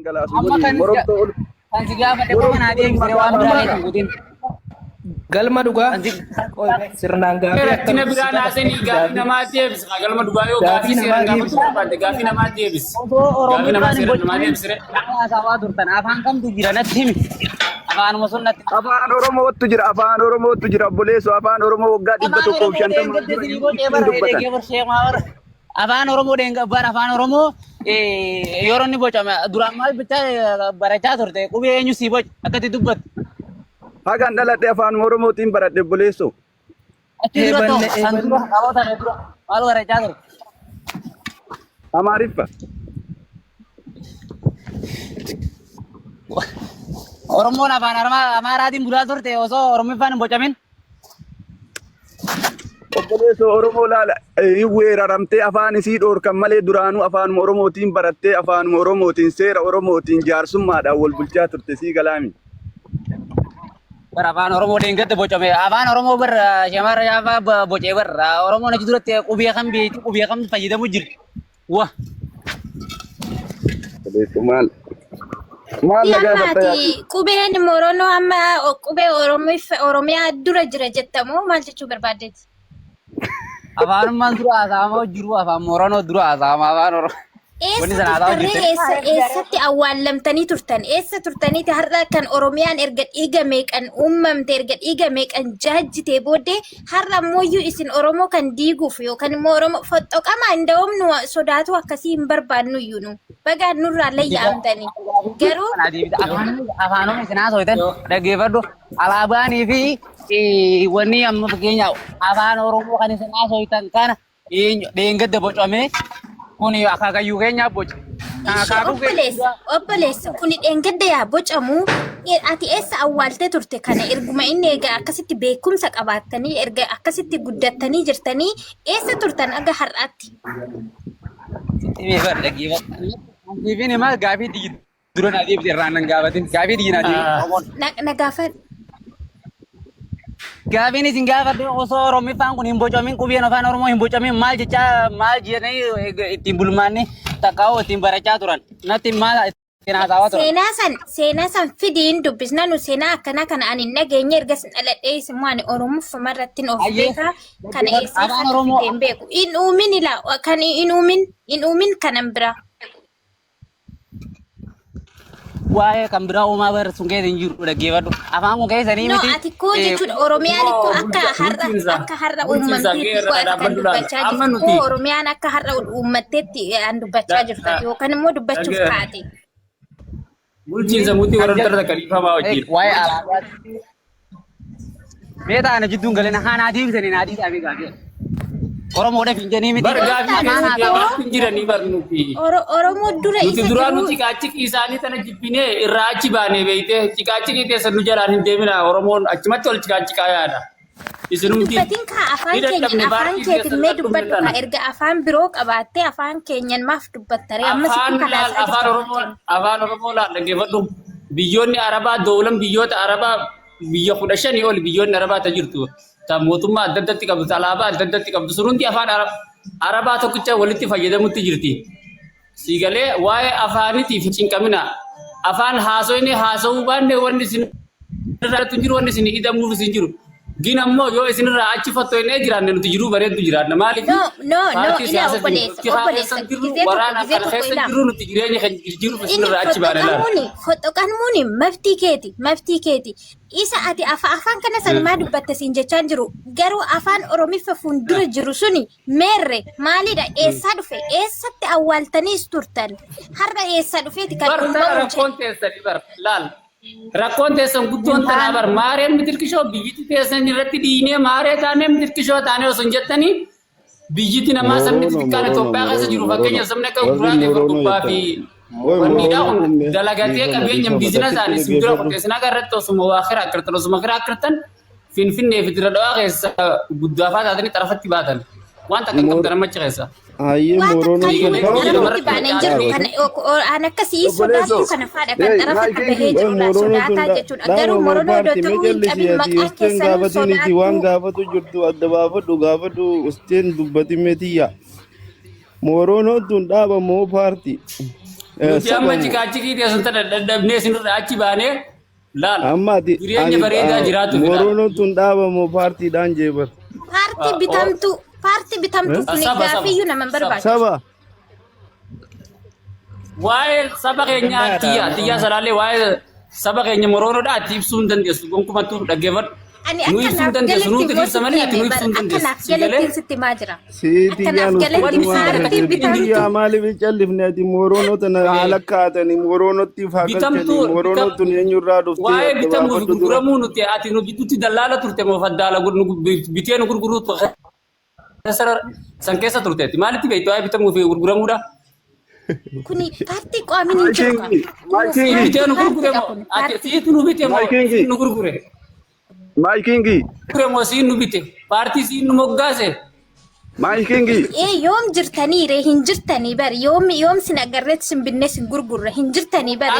kan si gaafa dhaqu mana adeemsee waan biraa hin guutin. Galma dhugaa sirnaan gaafii Rakkina biraa naasanii gaafii namaa deebisa. Galma dhugaa yoo gaafii seera gaafachuu barbaadde gaafii namaa deebisa. Gaafii namaa seera namaa deebisire. Haasawaa turtan afaan kamtu jira natti himi. Afaanuma sun natti. Afaan Oromootu jira. Afaan Oromootu jira. Boleessu afaan Oromoo waggaa 150. Afaan Oromoo deengabbar afaan Oromoo yeroo inni bocame duraan maal bitta barachaa turte qubee eenyu sii boca akkatti dubbatu. Hagaan dhaladhe afaan Oromootiin baradhe boleessu. Achi dura ta'u san dura qaboota dura maal barachaa turte. Amaariffa. Oromoon afaan Amaaraatiin bulaa turte osoo Oromiffaan hin bocamin. Boleessu Oromoo laala weeraramtee afaan isii dhoorkan malee duraanuu afaan Oromootiin barattee afaan Oromootiin seera Oromootiin jaarsummaadhaan wal bulchaa turte sii galaami. Bar afaan Oromoo deengatti bocame afaan Oromoo bar shamara yaafaa bocee bar Oromoon achi duratti qubee kam beekti qubee kam fayyadamu jirti. Wah. Boleessu maal nagaafatta qubeen Moroonoo amma qubee Oromiyaa dura jira jettamoo maal jechuu barbaaddeeti? Afaan dura haasawamaa jiru afaan Moroonoo dura haasawama afaan Oromoo. Eessatti awwaalamtanii turtan? Eessa turtaniiti har'a kan Oromiyaan erga dhiiga meeqan uumamte erga dhiiga meeqan jaajjitee booddee har'a ammoo isin Oromoo kan diiguuf yookaan immoo Oromoo foxxoqama inda'oomnu sodaatu akkasii hin barbaannu iyyuu nu bagaan nurraa layyaamtanii garuu afaanuma isin haasawatan dhaggeeffadhu alaabaanii fi wanni amma fakkeenyaaf afaan Oromoo kan isin haasawatan kana dheengadda bocamee kuni akaakayyuu keenyaaf boca. Obboleessa kuni dheengadda yaa bocamu ati eessa awwaaltee turte kana erguma inni egaa akkasitti beekumsa qabaattanii erga akkasitti guddattanii jirtanii eessa turtan aga har'aatti? Dhaggeeffadhu maal gaafii digit dura na deebite irraan nan gaafatin gaafii digit na deebite. Na gaafadhu. Gaafiin isin gaafadhu osoo Oromiffaan kun hin bocamin qubeen afaan Oromoo hin bocamin maal jecha maal jedhanii ittiin bulmaanni takkaawu ittiin barachaa turan natti maal ittiin haasawaa turan. Seenaa san fidiin dubbisna nu seenaa akkana kana ani nageenye erga sin dhaladhee immoo ani Oromooffama irratti of beekaa kana eessa hin beeku. In uumin ila kan in uumin kanan biraa. Waa'ee kan biraa uumaa bar sun keessa hin jiru dhaggeeffadhu. Afaan kun keessanii miti. No ati koo jechuudha Oromiyaan akka har'a uummatteetti kan dubbachaa jirtu Oromiyaan akka har'a uummatteetti an dubbachaa jirtu yookaan immoo dubbachuuf kaate. Bulchiinsa mutii warra darda kaliifamaa wajjin. Waa'ee alaabaa. Meeta ana jidduun galee na haanaa deebisanii naa dhiisaa gaafii. Oromoodhaaf hin jennee miti. Bargaafii jiranii barnuuti. Oromoo dura isa duraan nuti ciqaachiki isaanii tana jibbinee irraa achi baanee beeyte ciqaachiki keessa nu jalaan hin deemina Oromoon achumatti ol ciqaachiqaa yaada. Isinumti. Dubbatiin kaa afaan keetiin mee dubbadhu kaa erga afaan biroo qabaattee afaan keenyan maaf dubbattaree ammas afaan Oromoo laal dhaggeeffadhu biyyoonni Arabaa doolan biyyoota Arabaa biyya 15 ol biyyoonni Arabaa ta jirtu. Mootummaa adda addatti qabdu alaabaa adda addatti qabdu sunundi afaan Arabaa tokkicha walitti fayyadamutti jirti. Siigalee waa'ee afaaniitiif cinqamina afaan haasoyne haasawuu baanne wanni isin irratti jiru wanni isin hidhamuuf isin jiru. Gin ammoo yoo isin irraa achi fattoynee jiraanne nuti jiruu bareeddu jiraanna maaliif? No obboleessa waraana kan keessa jiru nuti jireenya kan jiru isin irraa achi baane laala. Foxoqan muni maftii keeti. Isa ati afaan kana sanumaa dubbatte siin jechaan jiru garuu afaan Oromiffa fuuldura jiru suni meerre maalidha eessaa dhufe eessatti awwaaltaniis turtan har'a eessaa dhufeeti kan rakkoon teessanii bar laal rakkoon teessan guddoon tanaa bar maareen mitirkishoo biyyiti teessan irratti dhiinee maaree taanee mitirkishoo taanee osoo hin jettanii biyyiti namaa sabni xixiqqaan Itoophiyaa keessa jiru fakkeenya sabni akka Guraagee Fargubbaa fi wanniidhaa kun dalagatee qabeenyaan biizinasaan isin bira qopheessinaa irratti osuma waa kiraa akkirtan osuma kiraa akkirtan finfinnee fi dira dhawaa keessa guddaafaa taatanii xarafatti baatan waan takkan qabdan ammachi keessa. Ayyee Moroonoo an akkasii sodaatu kana faadha kan xarafatti bahee jirudha sodaataa jechuudha garuu Moroonoo ta'uu hin qabin maqaa keessanii sodaatu. Waan gaafatu jirtu adda baafadhu gaafadhu usteen dubbati meetiyya. Moroonoon tun dhaaba moo paartii? Nuti amma cikaacikii teessun tana dadhabnee sinirra achi baanee laal. Ammaati. Jireenya bareedaa jiraatu fila. Moronoon tun dhaabamoo paartiidhaan jeebar. Paartii bitamtu kun gaafiyyuu nama hin barbaadu. Saba. Waa'ee saba keenyaa xiyyaa salaallee waa'ee saba keenya Moronoodhaa ati ibsuu hin dandeessu gonkumattuu dhaggeeffadhu. Nu ibsuu hin dandeessu nuti ibsa malee ati nu ibsuu hin dandeessu. Akkanaaf galettiin sitti maa jira? Siitiyaan biyyaa maaliif hin callifne ati Moronoo tana haala kaatanii Moronootti fakkaatanii Moronoo tun eenyurraa dhuftee waa'ee bitamuu fi gurguramuu nuti ati nu gidduutti dallaala turte moo faddaala bitee nu gurguruutu san keessa turteetti maalitti beektu waa'ee bitamuu fi gurguramuudha? Kuni paartii qaamin hin jiru. Bitee nu gurgure moo ati siitu nu bite moo nu gurgure? Maayikingi. Gurgure moo siin nu bite paartii siin nu moggaase? Maayikingi. Yoom jirtanii ree hin jirtanii bari yoom sin agarreetti sin binnee sin gurgurre hin jirtanii bari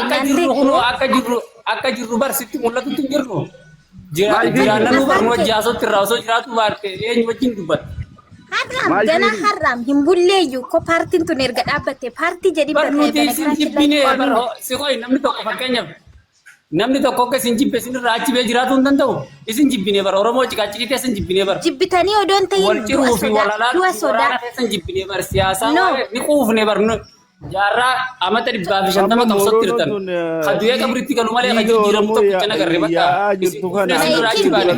akka jirru bar sitti mul'atutti hin jirru. Jiraannanuu barnoo jaasotti irraa osoo jiraatu baarte eenyu wajjin dubbata. Har'aam hin bulleeyyuu ko paartiin tun erga dhaabbatte paartii jedhi barnuuti isin jibbinee si qoy namni tokko fakkeenyaaf namni tokko akka isin jibbe isin irraa achi bee jiraatu hin danda'u isin jibbinee bara Oromoo ciqaacikitee isin jibbinee bara jibbitanii odoon ta'in wal ciruu fi walalaa waraana isin jibbinee bara siyaasaa ni quufne barnu jaarraa amata 250 qabsootti jirtan hadduyee qabritti galu malee kan jijjiiramu tokko cina garree bakka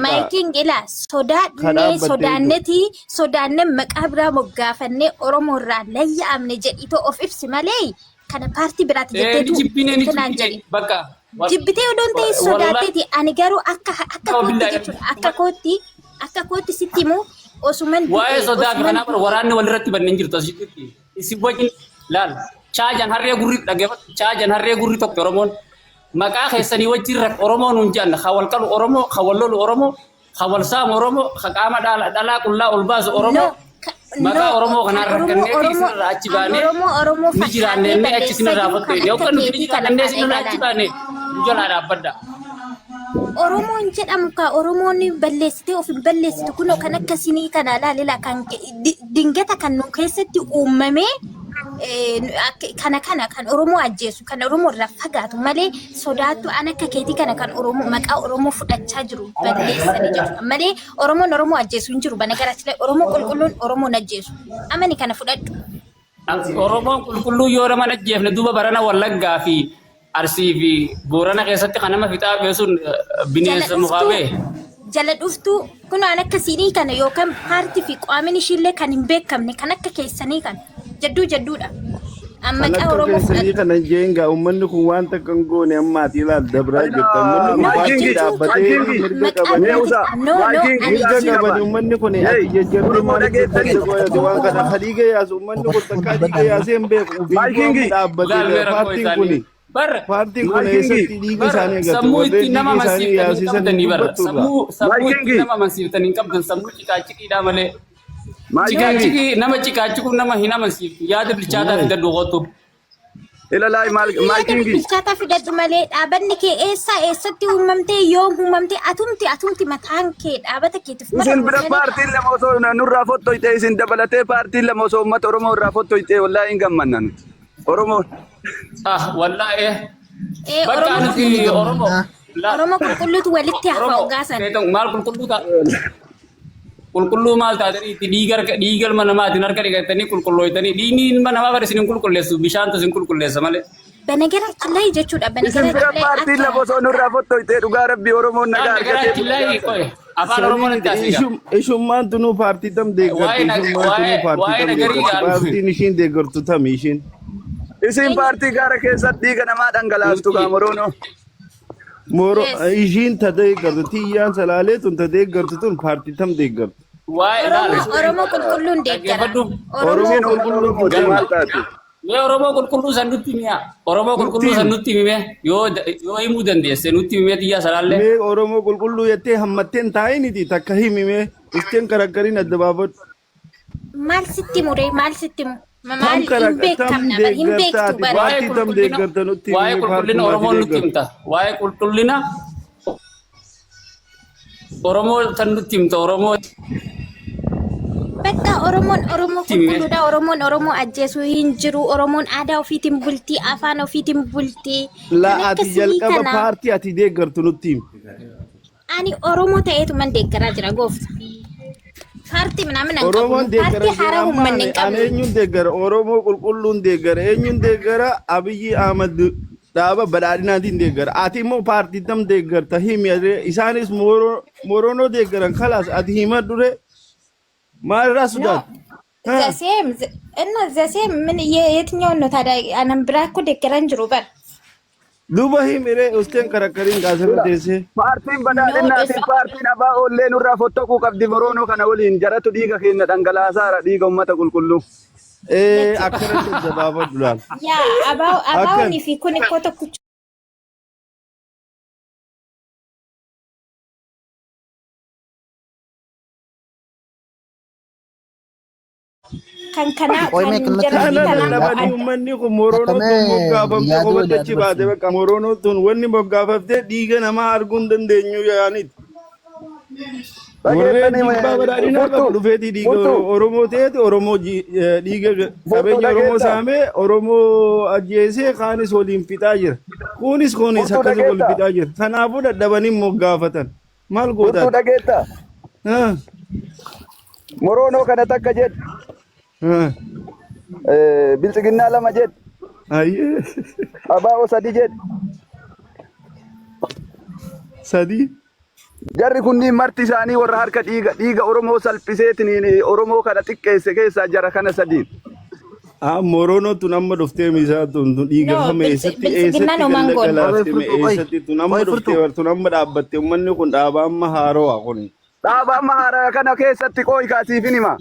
maayikiin ila sodaannee maqaa biraa moggaafannee Oromoo irraa layya'amne jedhitoo of ibsi malee kana paartii biraatti jetteetu kanaan jedhi bakka jibbitee odoon ta'in sodaatteeti ani garuu akka kootti jechuudha akka kootti sitti immoo osuman waa'ee sodaa kanaa bara waraanni walirratti banneen jirtu asitti isin wajjin laal chaajan harree gurri dhaggeeffatu chaajan harree gurri tokko Oromoon maqaa keessanii wajjin rak Oromoon hin jaanna hawal qalu Oromoo hawal lolu Oromoo hawal saam Oromoo qaama dhalaa qullaa ol baasu Oromoo maqaa Oromoo kanaa rakkannee isinirraa achi baanee ni jiraannee achi isinirraa fottee yookaan nuti ni jiraannee isinirraa achi baanee jalaa dhaabbadda. Oromoon jedhamu ka Oromoon balleessitee of hin balleessitu kunoo kan akkasinii kana laalila kan dingata kan nu keessatti uumamee kana kan Oromoo ajjeesu kan Oromoo irraa fagaatu malee sodaattu an akka keetii kana kan Oromoo maqaa Oromoo fudhachaa jiru balleessanii jiru malee Oromoo ajjeesu hin jiru banagaraatti Oromoo qulqulluun Oromoo ajjeesu amani kana fudhadhu. Oromoon qulqulluu yoo nama ajjeefne duuba barana Wallaggaa fi Arsii fi Boorana keessatti kan nama fixaa beesuun bineensa mukaabee. Jala dhuftuu kun an akka siinii kana yookaan paartii fi qaamin ishiillee kan hin beekamne kan akka keessanii kan jadduudha. Amma Kan akka keessanii kana jeenga uummanni kun waan takka hin goone ammaati ilaal dabraa jirta uummanni kun paartii dhaabbatee mirga qabanii mirga qabanii uummanni kun jajjabbii maaliif waan kana hadiiga yaasu uummanni kun takka hadiiga yaasee hin beeku uummanni dhaabbatee paartiin kuni. Paartiin kun eessatti dhiiga isaanii agartu sammuu itti nama amansiiftanii bara sammuu itti nama amansiiftanii hin qabdan sammuu ciqaaciqiidhaa malee ciqaacikii nama ciqaaciquu nama hin amansiiftu yaada bilchaataa fidadhu qottu. Ilalaa maayikingi. Bilchaataa fidadhu malee dhaabanni kee eessatti uumamtee yoo uumamtee atumti mataan kee dhaabata keetiif Isin bira paartiin lama osoo nurraa fottoytee isin dabalatee paartiin lama osoo uummata Oromoo irraa fottoytee wallaahi hin gammannan. Oromoon. Wallahi bakka nuti Oromoo qulqulluutu walitti hafa ogaasan. Maal qulqulluu ta'a? Qulqulluu maal taatanii itti dhiiga ilma namaatiin harka dhiqatanii qulqullooytanii dhiigni ilma namaa bara isin hin qulqulleessu bishaantu isin qulqulleessa malee. Banagara Killayi jechuudha. Isin bira paartiin lama osoo nurraa fottoytee dhugaa rabbii Oromoon nagaa argatee. Afaan Oromoon itti asiiga. Ishummaan tunuu paartii tam deeggartu ishummaan tunuu paartii tam deeggartu paartiin ishiin deeggartu tam ishiin. Isin paartii gaara keessatti dhiiga namaa dhangalaastu Moroonoo. Ishiin ta deeggartu tiyyaan salaalee tun ta deeggartu tun paartii tam deeggartu. Oromoo qulqulluun deeggara. Oromoon qulqulluun maal taati? Oromoo qulqulluu san nutti himee Oromoo qulqulluu san nutti himee yoo himuu dandeesse nutti himee tiyyaa salaallee. Mee Oromoo qulqulluu jettee hammatteen taa'initi takka himimee isheen karakkariin adda baafadhu. Maal sitti muree maal sitti mu? Maal hin beekamna bar hin beektu bar. Waa'ee qulqullina Oromoo nutti himta. Waa'ee qulqullina Oromoo san nutti himta Oromoo. Bakka Oromoo qulqulluudha. Oromoo ajjeesuu hin jiru. Oromoon aadaa ofiitiin bultii, afaan ofiitiin bultii. La ati jalqaba paartii ati deeggartu nutti himi. Ani Oromoo ta'eetu man deeggaraa jira goofta. Paartii minaamin an Oromoon qabu. Paartii haaraa uummanni hin qabu. eenyuun deeggara Oromoo qulqulluun deeggara eenyuun deeggara Abiyyi Ahmad dhaaba badhaadhinaatiin deeggara ati immoo paartii tam deeggarta himi isaanis moronoo deeggaran kalaas ati hima dure maalirraa sodaat The same ምን የትኛውን ነው ታዲያ አናም ብራኮ ደገራን ጅሩ በር duuba himire usteen karakkariin kaasirra teessee Paartiin badhaadhinaatiin paartiin abaa oollee nurraa fottoquu qabdi moronoo kana waliin jaratu dhiiga keenya dhangalaasaara dhiiga uummata qulqulluu. akkanatti jabaafadhu laal yaa abaawni fi kun ikkoo tokko kan kana labanii uummanni kun moronoo tun moggaafamte qobatachi baate bakka moronoo tun wanni moggaafaftee dhiiga namaa arguu hin dandeenyu yaaniti. Warreen dhiibbaa badhaadhinaa qabu dhufeetii dhiiga Oromoo ta'eeti Oromoo dhiiga qabeenya Oromoo saamee Oromoo ajjeesee kaanis waliin fixaa jira. Kunis akkasii waliin fixaa jira. Kanaafuu dadhabanii moggaafatan. Maal gootan? Furtuu dhageetta. Moronoo kana takka jedhu. Bilchiginnaa lama jedhu. Ayyee. Abaa'oo sadi jedhu. Sadii. Jarri kunniin marti isaanii warra harka dhiiga Oromoo salphiseetiin Oromoo kana xiqqeesse keessaa jara kana sadiin. Moronoo tun amma dhuftee misaa tun dhiiga kame eessatti eessatti tun amma dhuftee tun amma dhaabbatte uummanni kun dhaaba amma haaroo kun. Dhaaba amma haaraa kana keessatti qooyi kaasiifin hima.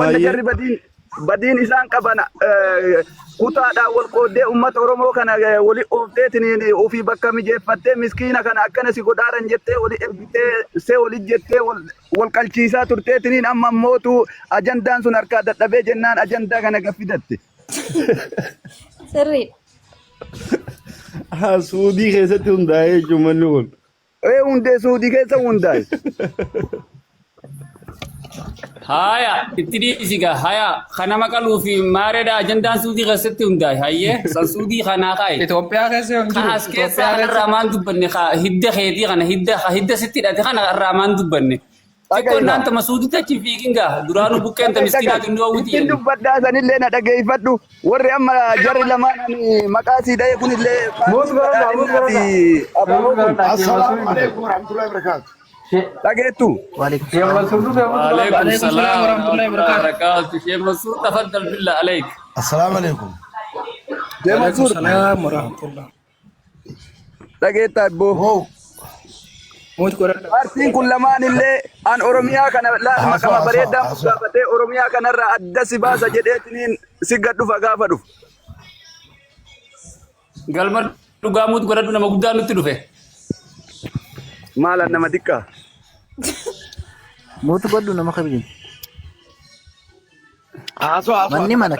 Wanta jarri badiin isaan qaban kutaadhaan wal qooddee uummata Oromoo kana wali oofteetiin ofii bakka mijeeffattee miskiina kana akkana si godhaaran jettee wali ergitee see wali jettee wal qalchiisaa turteetiin amma mootu ajandaan sun harkaa dadhabee jennaan ajandaa kana gaffidatte. Sirrii. Suudii keessatti hundaa'ee jechuun manni kun. Hundee suudii keessa hundaa'e. Haya, itti isiga haya kana maqaluu fi maareedha ajandaan suudii keessatti hundaa'e hayyee san suudii kanaa kaaye. Itoophiyaa keessa hin jiru. As keessaa irraa maan dubbanne hidda keetii kana hidda sitti hidhate kana irraa maan dubbanne. Xiqqoo naanta masuudii achi fiiginga duraanuu buqqeenta miskiinaatu inni oowwiti. Ittiin dubbaddaa sanillee na dhageeffadhu warri amma jarri lamaan maqaa sii dha'e kunillee. Assalaamu alaikum warahmatullahi wabarakatuh. Dhageettu. Waalaikum salaam warahmatullahi wabarakatuh. Sheikh Mansour tafaddal billah alayk. Assalaamu alaikum. Waalaikum salaam warahmatullahi. Dhageettaa boo. Paartiin kun lamaan illee an Oromiyaa kana maqama bareedaa gaafatee Oromiyaa kanarraa adda si baasa jedheetiniin si gad dhufa gaafa dhufu. Galma dhugaamuut godhadhu nama guddaa nutti dhufe. Maalan nama xiqqaa. Mootu godhu nama kabajin. Manni mana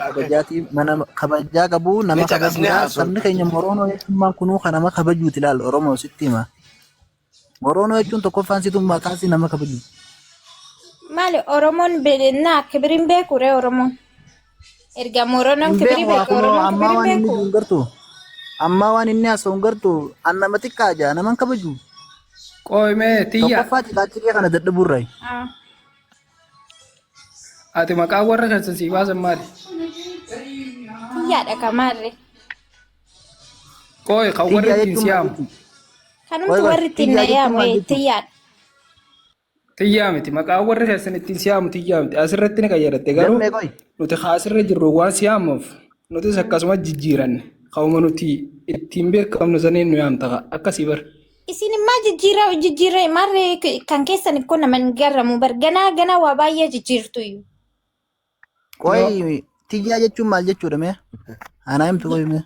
kabajaa qabu nama kabajaa sabni keenya Moronoo jechuun kunuu kan nama kabajuuti ilaal Oromoo sitti hima. Moronoo jechuun tokkoffaan situ maqaan si nama kabaju. Maali Oromoon naa kibirin beeku ree Oromoon. Erga Moronoon kibirin beeku Oromoon kibirin beeku. Amma waan inni haasa'u gartu an nama xiqqaa jaa naman kabaju. Qoomee tiyya. Tokkoffaa ciqaaciree kana dadhabuurraa. Ati maqaa warra kan si baasan maali? Tiyyaadha kamaarre. Qooyi kan warra ittiin siyaamu. Kanumti warri ittiin na yaamu tiyyaadha. Tiyyaa miti maqaa warra keessan ittiin siyaamu tiyyaa miti asirratti ni qayyadatte garuu nuti asirra jirru waan siyaamuuf nutis akkasuma jijjiiranne qauma nuti ittiin beekamnu saniin nu yaamta akkasii bar. Isin immaa jijjiirra marre kan keessan kun naman garramu bar ganaa waa baay'ee jijjiirtu iyyuu. Qoyi tiyyaa jechuun maal jechuudha mee? Anaa himtu qoyi mee?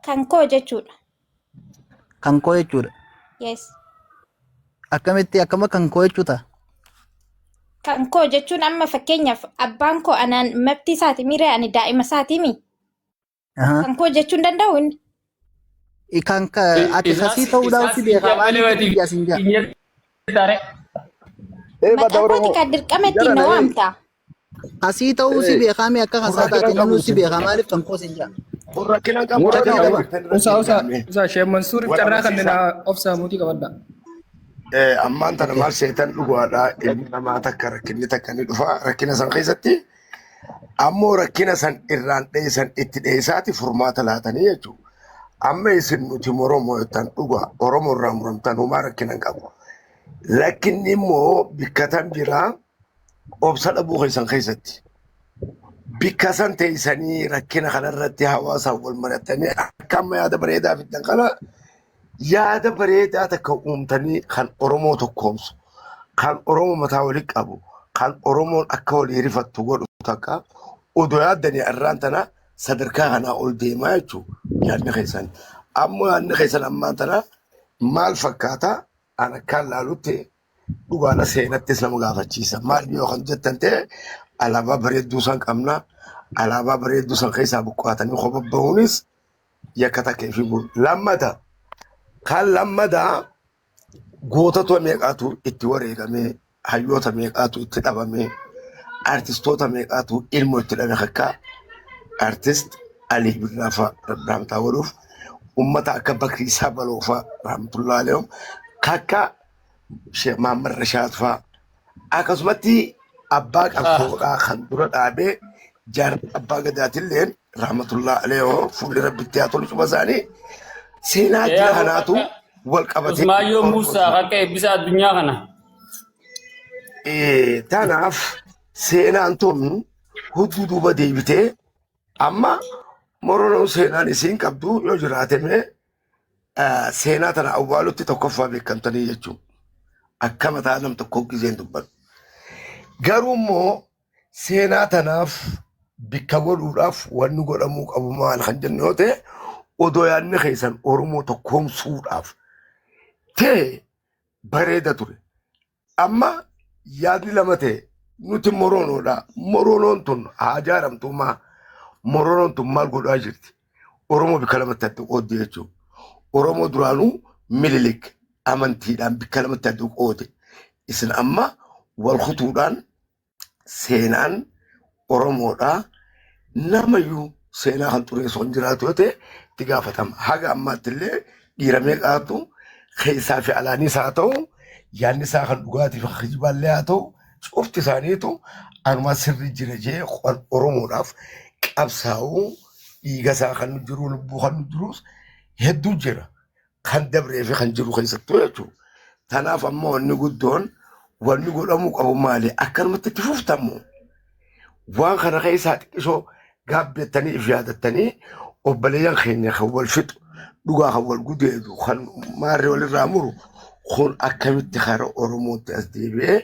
Kan koo jechuudha. Kan koo jechuudha. Yes. Akkamitti akkama kan koo jechuudha? Kan koo jechuun amma fakkeenyaaf abbaan koo anaan mabtii isaati miree ani daa'ima isaati mi? Kan koo jechuun danda'u inni? Kan ati kasii ta'uudhaaf si beekaa waan tiyyaa sin jaa. Maqaa kooti kan dirqama ittiin na waamta. Asii ta'uu si beekaa mee akka kasaa taate namni si beekaa maaliif kan koosin jira? Rakkina qabu. Usaa Sheekh Mansuur carraa kanneen of saamuutii qabadda. Ammaan tana maal seetan dhugaadhaa ilmi namaa takka rakkinni takka ni dhufa rakkina san keessatti ammoo rakkina san irraan dheessan itti dheessaati furmaata laatanii jechuudha. Amma isin nuti Oromoo yootaan dhugaa Oromoo irraa muramtan humaa rakkina hin qabu. Rakkinni immoo bikkatan jiraa obsa dhabuu keessan keessatti. Bikka san teessanii rakkina kanarratti hawaasaan wal maratanii akka amma yaada bareedaa fiddan kana yaada bareedaa takka uumtanii kan Oromoo tokkoomsu, kan Oromoo mataa walitti qabu, kan Oromoon akka walii rifattu godhu takka odoo yaaddanii irraan tana sadarkaa kanaa ol deemaa jechuudha yaadni keessan. Ammoo yaadni keessan ammaan tana maal fakkaata an akkaan laalutti dhugaadha seenattis nama gaafachiisa. Maal yoo kan jettan ta'e alaabaa bareedduu san qabna. Alaabaa bareedduu san keessaa buqqaatanii kopha bahuunis yakka takkee fi lammata. Kan lammadaa gootota meeqaatu itti wareegamee hayyoota meeqaatu itti dhabamee artistoota meeqaatu ilmoo itti dhabe akka artist Ali Birraa fa'a Rahmataa godhuuf ummata akka Bakrii Isaa Baloo fa'a Rahmatullahi Alayhim kakka Sheekh Mahammad Rashaad fa'a akkasumatti abbaa qabsoodhaa kan dura dhaabee jaar abbaa gadaatilleen Rahmatullahi Alayhim fuulli rabbitti haa tolu cuma isaanii seenaa jira kanaatu wal qabatee. Usmaayyoo Muusaa akka eebbisa addunyaa kana. Tanaaf seenaan tun hudduu duuba deebitee amma Moronoon seenaan isiin qabdu yoo jiraatame seenaa tana awwaalutti tokkoffaa beekamtanii jechuun akka mataa nam tokko gizeen dubbatu. Garuu immoo seenaa tanaaf bikka godhuudhaaf wanni godhamuu qabu maal kan jennu yoo ta'e odoo yaadni keessan Oromoo tokkoomsuudhaaf ta'e bareeda ture. Amma yaadni lama ta'e nuti Moronoodha. Moronoon tun haa ijaaramtumaa Moronoon tun maal godhaa jirti? Oromoo bikka lamatti adda qoodde jechuudha. Oromoo duraanuu Minilik amantiidhaan bikka lamatti adda qoode. Isin amma wal kutuudhaan seenaan Oromoodhaa namayyuu seenaa kan xureessu hin jiraatu yoo ta'e itti gaafatama. Haga ammaatti illee dhiira meeqaatu keessaa fi alaanis haa ta'u yaadni isaa kan dhugaatiif kijibaallee haa ta'u cufti isaaniitu anumaa sirri jira jee Oromoodhaaf qabsaa'uu dhiiga isaa kan jiru lubbuu kan jirus hedduu jira kan dabree fi kan jiru keessattuu jechuudha. Tanaaf ammoo wanni guddoon wanni godhamuu qabu maali akkanumatti itti fuftamu waan kana keessaa xiqqisoo gaabbettanii if yaadattanii obboleeyyan keenya kan wal fixu dhugaa kan wal gudeedu kan maarree walirraa muru kun akkamitti kara Oromootti as deebi'ee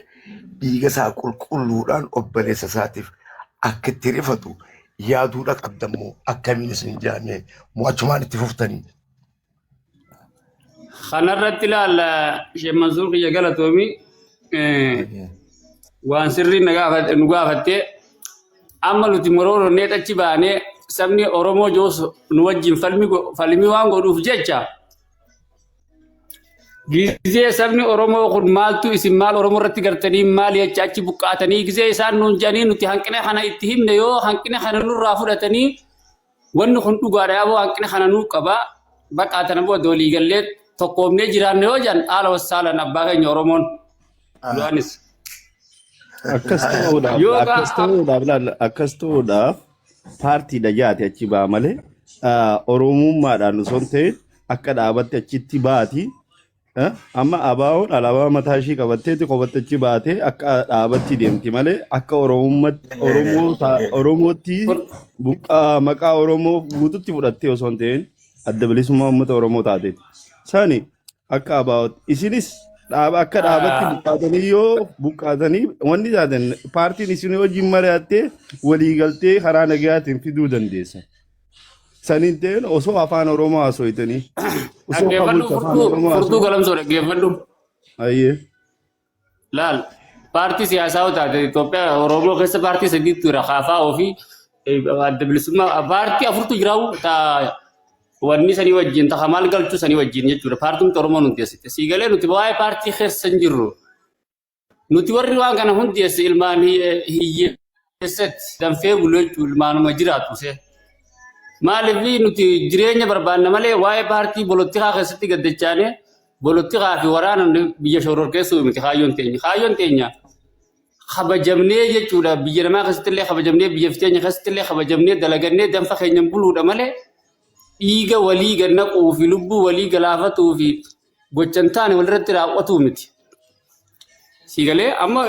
dhiiga isaa qulqulluudhaan obboleessa isaatiif akka itti rifatu yaaduudha qabdammoo akkamiin isin jaamee mo'achumaan itti fuftanii. Kanarratti ilaalla Sheekh Mansuur kiyya galatoomi waan sirrii nu gaafattee amma nuti Moroonoo neexachi baanee sabni Oromoo joos nu wajjin falmii waan godhuuf jecha gizee sabni Oromoo kun maaltu isin maal Oromoo irratti gartanii maal jecha achi buqqaatanii gizee isaan nuun jedhanii nuti hanqina kana itti himne yoo hanqina kana nurraa fudhatanii wanni kun dhugaadha yaaboo hanqina kana nuu qaba baqaatana booda walii gallee tokkoomnee jiraanne yoo jedhan haala wassaalan abbaa keenya Oromoon du'anis. Akkas ta'uudhaaf paartiidha jaate achi ba'a malee Oromummaadhaan osoo hin ta'in akka dhaabatti achitti baati. Amma abaawoon alaabaa mataa ishii qabatteeti qofaatti achi baatee akka dhaabatti deemti malee akka Oromootti maqaa Oromoo guututti fudhattee osoo hin ta'in adda bilisummaa uummata Oromoo taateeti. Sani akka abaawootti isinis akka dhaabatti buqqaatanii yoo buqqaatanii wanni taatan paartiin isin wajjin mari'attee waliigaltee karaa nagayaatiin fiduu dandeessa. Saniin ta'een osoo afaan Oromoo haasofitanii. Furtuu galamsoo dhaggeeffadhu. Ayyee. Laal paartii siyaasaa taate Itoophiyaa Oromoo keessa paartii sadiitu jira kaafaa ofii adda bilisummaa paartii afurtu jiraa'u wanni sanii wajjin ta'a maal galchuu sanii wajjin jechuudha. Paartiin Oromoo nuti asite siigalee nuti waa'ee paartii keessa hin jirru. Nuti warri waan kana hundi ilmaan hiyyee keessatti danfee buluu jechuun maaluma jiraatu se. Maaliif nuti jireenya barbaanna malee waa'ee paartii bolottikaa keessatti gaddachaane bolottikaa fi waraana biyya shororkeessuu miti kaayyoon teenya. Kaayyoon teenya kabajamnee jechuudha biyya namaa keessatti illee kabajamnee biyya fiteenya keessatti illee kabajamnee dalagannee danfa keenyan buluudha malee dhiiga walii gannaquu fi lubbuu walii galaafatuu fi gochan taane walirratti raawwatuu miti. Siigalee amma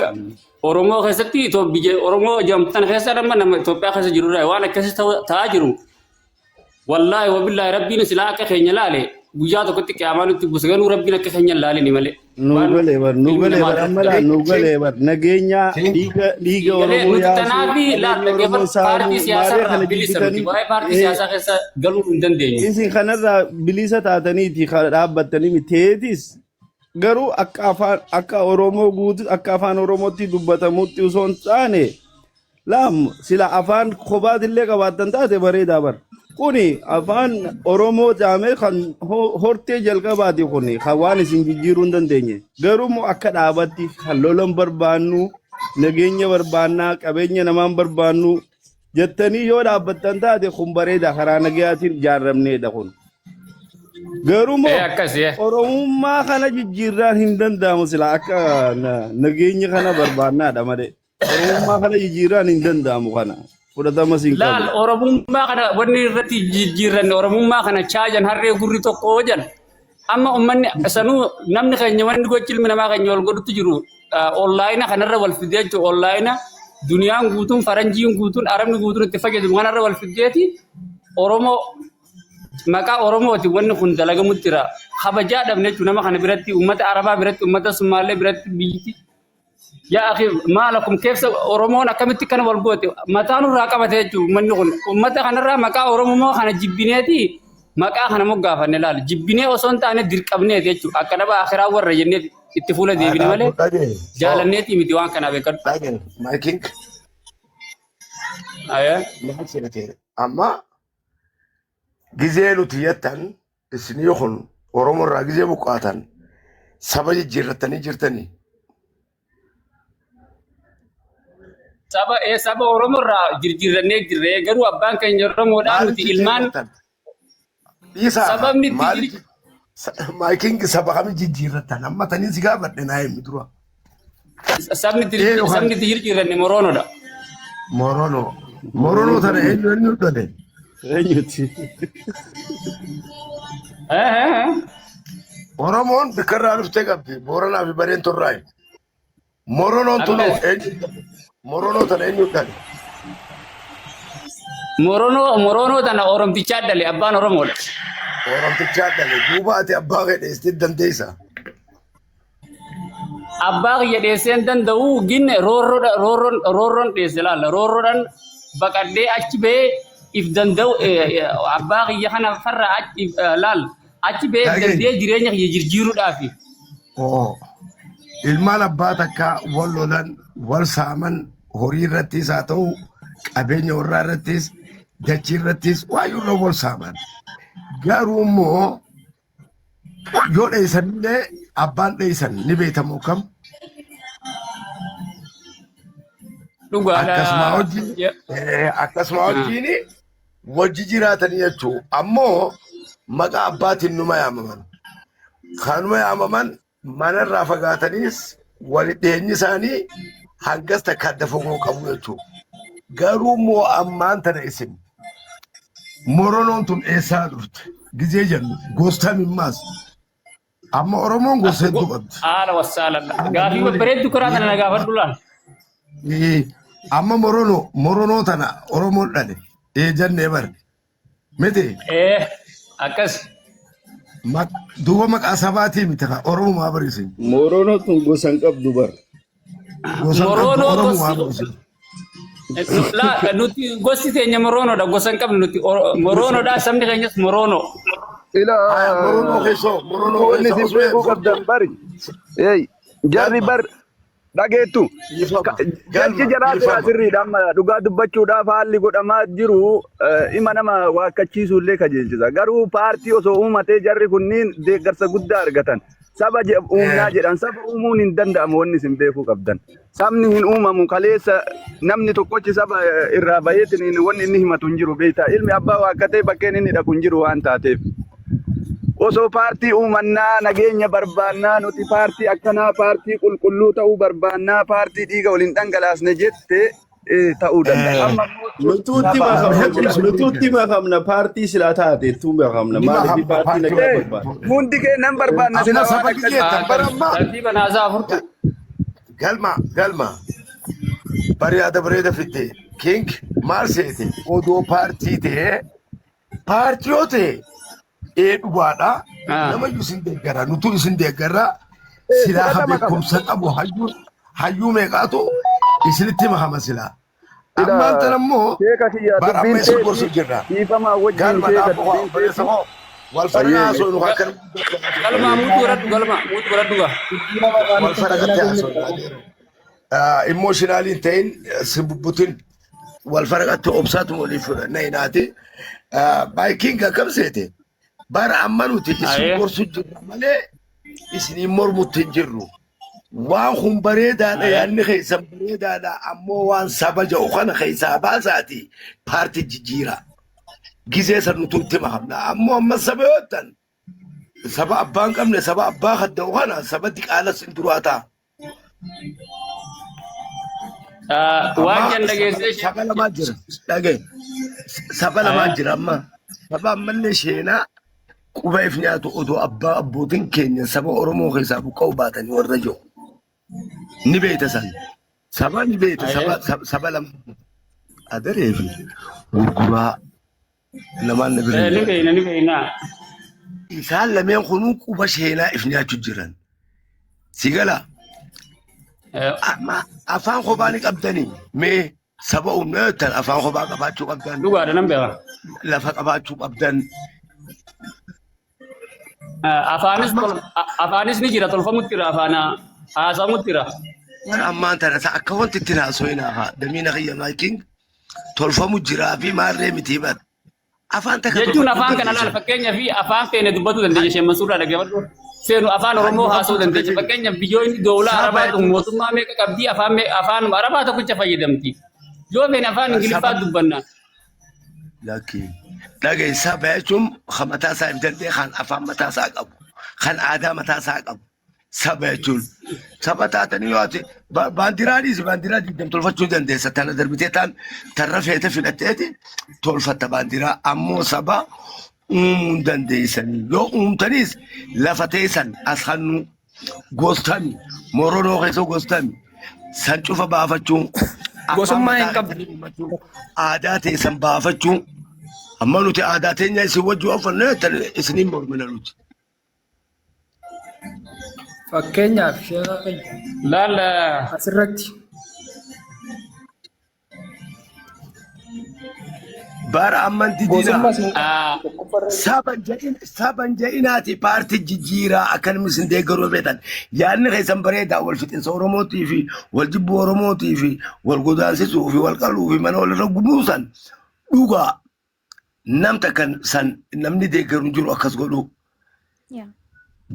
Oromoo keessatti biyya Oromoo jamtan keessa nama Itoophiyaa keessa jirurraa waan akkasii ta'aa jiru. Wallahi wabillahi rabbiin silaa akka keenya laale guyyaa tokkotti qiyaamaa nutti buuse ganuu rabbiin akka keenya laale ni malee. Nugale bar amala nugale bar nageenya liga Oromoo yaa tanaafi laata geefar paartii siyaasaa irraa bilisa miti waa'ee paartii siyaasaa keessa galuu hin dandeenye. Isin kanarraa bilisa taataniiti dhaabbattanii miteetis garuu akka Oromoo guutuu akka afaan Oromootti dubbatamutti osoo hin taane laam sila afaan kophaatiillee qabaattan taate bareedaa bar. Kuni afaan Oromoo jaamee kan hortee jalqabaati kuni kan waan isin jijjiiruu hin dandeenye. Garuu akka dhaabatti kan lolan barbaannu nageenya barbaannaa qabeenya namaan barbaannu jettanii yoo dhaabbattan taate kun bareeda karaa nagayaatiin ijaarramneedha kun. Garuu Oromummaa kana jijjiirraan hin danda'amu sila akka nageenya kana barbaannaadha malee. Oromummaa kana jijjiirraan hin danda'amu kana. Laal Oromummaa kana wanni irratti jijjiirranne Oromummaa kana chaajan harree gurri tokko jan amma ummanni sanuu namni keenya wanni gochi ilmi namaa keenya wal godhutti jiru onlaayina kanarra wal fidee jechuudha onlaayina duniyaan guutuun faranjiin guutuun arabni guutuun itti fayyadamu kanarra wal fideeti Oromoo maqaa Oromooti wanni kun dalagamutti jira kabajaa dhabne jechuudha nama kana biratti ummata Arabaa biratti ummata Sumaalee biratti biyyatti. Yaa akhi maalakum keessa Oromoon akkamitti kana wal goote mataan irraa qabate jechuudha manni kun ummata kanarraa maqaa Oromoo kana jibbineeti maqaa kana moggaafanne laal jibbinee osoo hin taane dirqabneeti jechuudha akka nama akhiraa warra jennee itti fuula deebine malee jaalanneeti miti waan kana beekadhu. Maaking. Amma gizee nuti yettan isinii kun Oromoo irraa gizee buqqaatan saba jijjiirrattanii jirtanii. Saba Oromoo irraa jirjirrannee jirree garuu abbaan keenya Oromoodhaan nuti ilmaan sababni maaking saba kami jijjiirrattan amma tanii si gaafadhe naa himi dura. Sabni jirjirranne Moroonoodha. Moronoo tana eenyu dhale? Eenyuti? Oromoon bikkarraa dhuftee qabdi Booranaa fi Bareen Torraayi. Moronoon tunu eenyu? Morono tana eenyu dhale? Morono tana Oromtichaa dhale abbaan Oromoodha. Oromtichaa dhale duuba ati abbaa kee dheessitee dandeessa. Abbaa kiyya dheesseen danda'u ginne roorroon dheesse laalla roorroodhaan baqadhee achi ba'ee if danda'u abbaa kiyya kana farra laal achi ba'ee danda'ee jireenya kiyya jijjiiruudhaafi. Ilmaan abbaa takka wal lolan wal saaman horii irrattis haa ta'u qabeenya warraa irrattis dachii irrattis waayuurra wal saaman. Garuu immoo yoo dheessanillee abbaan dheessan ni beekamu kam? Akkasuma wajjin wajji jiraatanii jechuudha. Ammoo maqaa abbaatiin numa yaamaman. Kanuma yaamaman manarraa fagaatanis walitti dhiyeenyi isaanii hangas takka adda fogoo qabu jechuudha. Garuu immoo ammaan tana isin Moronoon tun eessaa dhufte? Gizee jennu goostaa mimmaas. Amma Oromoon gosa hedduu qabdi. Haala wassaalan gaafii babbareeddu karaa tana gaafadhu laal. Amma Moronoo tana Oromoon dhale jennee barre miti. Akkas. Duuba maqaa sabaatii miti Oromoo bariisin. Moronoo tun gosa hin qabdu bar. Nuti gosti teenya Moronoodha gosa hin qabnu nuti Moronoodha sabni keenyas Morono. Morono keessoo Morono Inni si beekuu qabdan bari. Jarri bar dhageettu. Jalchi jaraate asirriidha amma dhugaa dubbachuudhaaf haalli godhamaa jiru ima nama waakkachiisuu illee kajeelchisa. Garuu paartii osoo uumatee jarri kunniin deeggarsa guddaa argatan. saba uumnaa jedhan saba uumuun hin danda'amu wanni isin beekuu qabdan. Sabni hin uumamu kaleessa namni tokkochi saba irraa bayeetiin wanni inni himatu hin jiru beektaa ilmi abbaa waaqatee bakkeen inni dhaqu hin jiru waan taateef. Osoo paartii uumannaa nageenya barbaannaa nuti paartii akkanaa paartii qulqulluu ta'uu barbaannaa paartii dhiiga waliin dhangalaasne jette ta'uu danda'a. Nutuutti makamna paartii silaa taate tuu makamna maaliif paartii nagaa barbaadna. Hundi keenan barbaanna Amma saba kiyyeetta baramma. Tartiiba naasaa furtu. Galma. Bareeda bareeda fitte. King maal seete odoo paartii ta'ee paartiyoo ta'e. Dhugaadha. Nama isin deeggara nutu isin deeggara silaa beekumsa qabu hayyuu meeqaatu isinitti mahama silaa. Ammaan tan ammoo bara amma isin gorsu jirra. Galma dhaaboo wal faraa haasoo akka Galma muutu godhadhu gaa. wal fara gattee haasoo emotionaliin ta'in sibubbutin wal fara gattee obsaatu waliif na hinaati. Baayikiin akkam seete. Bara amma nuti isin gorsu jirra malee isin mormutti hin jirru. Waan kun bareedaadha yaadni keessan bareedaadha ammoo waan saba ja'u kana keessaa baasaati paartii jijjiira. Gizee san nuti itti mahamna ammoo amma saba yoottan saba abbaan qabne saba abbaa hadda'u kana saba diqaalas hin duraataa. Waan jan dhageessee saba lamaa jira dhagee saba lamaa jira amma saba ammallee sheenaa. Quba if nyaatu odoo abbaa abbootiin keenya saba Oromoo keessaa buqqa'u baatanii warra jiru. Ni beekta san. Saba ni beekta saba lama. Adaree fi gurguraa lamaan na bira. ni beekna. Isaan lameen kunuu quba sheenaa if nyaachuu jiran. Sigala. Afaan kophaa ni qabdanii mee saba uummataan afaan kophaa qabaachuu qabdan. Dhugaadha nan beeka. Lafa qabaachuu qabdan. Afaanis ni jira tolfamutti jira afaana haasamutti jira. Ammaan tana akka wanti itti haasofnaa haa damiina kiyya maakiin tolfamu jiraa fi maarree miti himan. Afaan takka jechuun afaan kana laal fakkeenyaa fi afaan feene dubbatu dandeenya shee masuudhaa dhaggeeffadhu. Feenu afaan Oromoo haasa'uu dandeenya fakkeenyaaf biyyoonni doolaa arabaa mootummaa meeqa qabdii afaan arabaa tokkicha fayyadamti. Yoo feene afaan Ingiliffaa dubbanna. Dhagee saba jechuun kan mataa isaa hin dandeenye kan afaan mataa isaa qabu kan aadaa mataa isaa qabu saba jechuun saba taatanii yoo ati baandiraanis baandiraa digdam tolfachuu dandeessa tana darbitee tarra feete fidhatteeti tolfatta baandiraa ammoo saba uumuu hin dandeessanii yoo uumtanis lafa teessan as hannu goostami moronoo keessa goostami san cufa baafachuun Gosummaa hin qabdu. aadaa teessan baafachuun. Amma nuti aadaa teenya isin wajjin oofannee isiniin mormina nuti. Fakkeenyaaf Laal asirratti bara amman didina saban ja'inaati paartii jijjiiraa akkanuma isin deeggaruu beetan yaadni keessan bareedaa wal fixinsa Oromootii fi wal jibbuu Oromootii fi wal godaansisuu fi wal qaluu fi mana walirra gumuusan dhugaa namta kan san namni deeggaru jiru akkas godhu.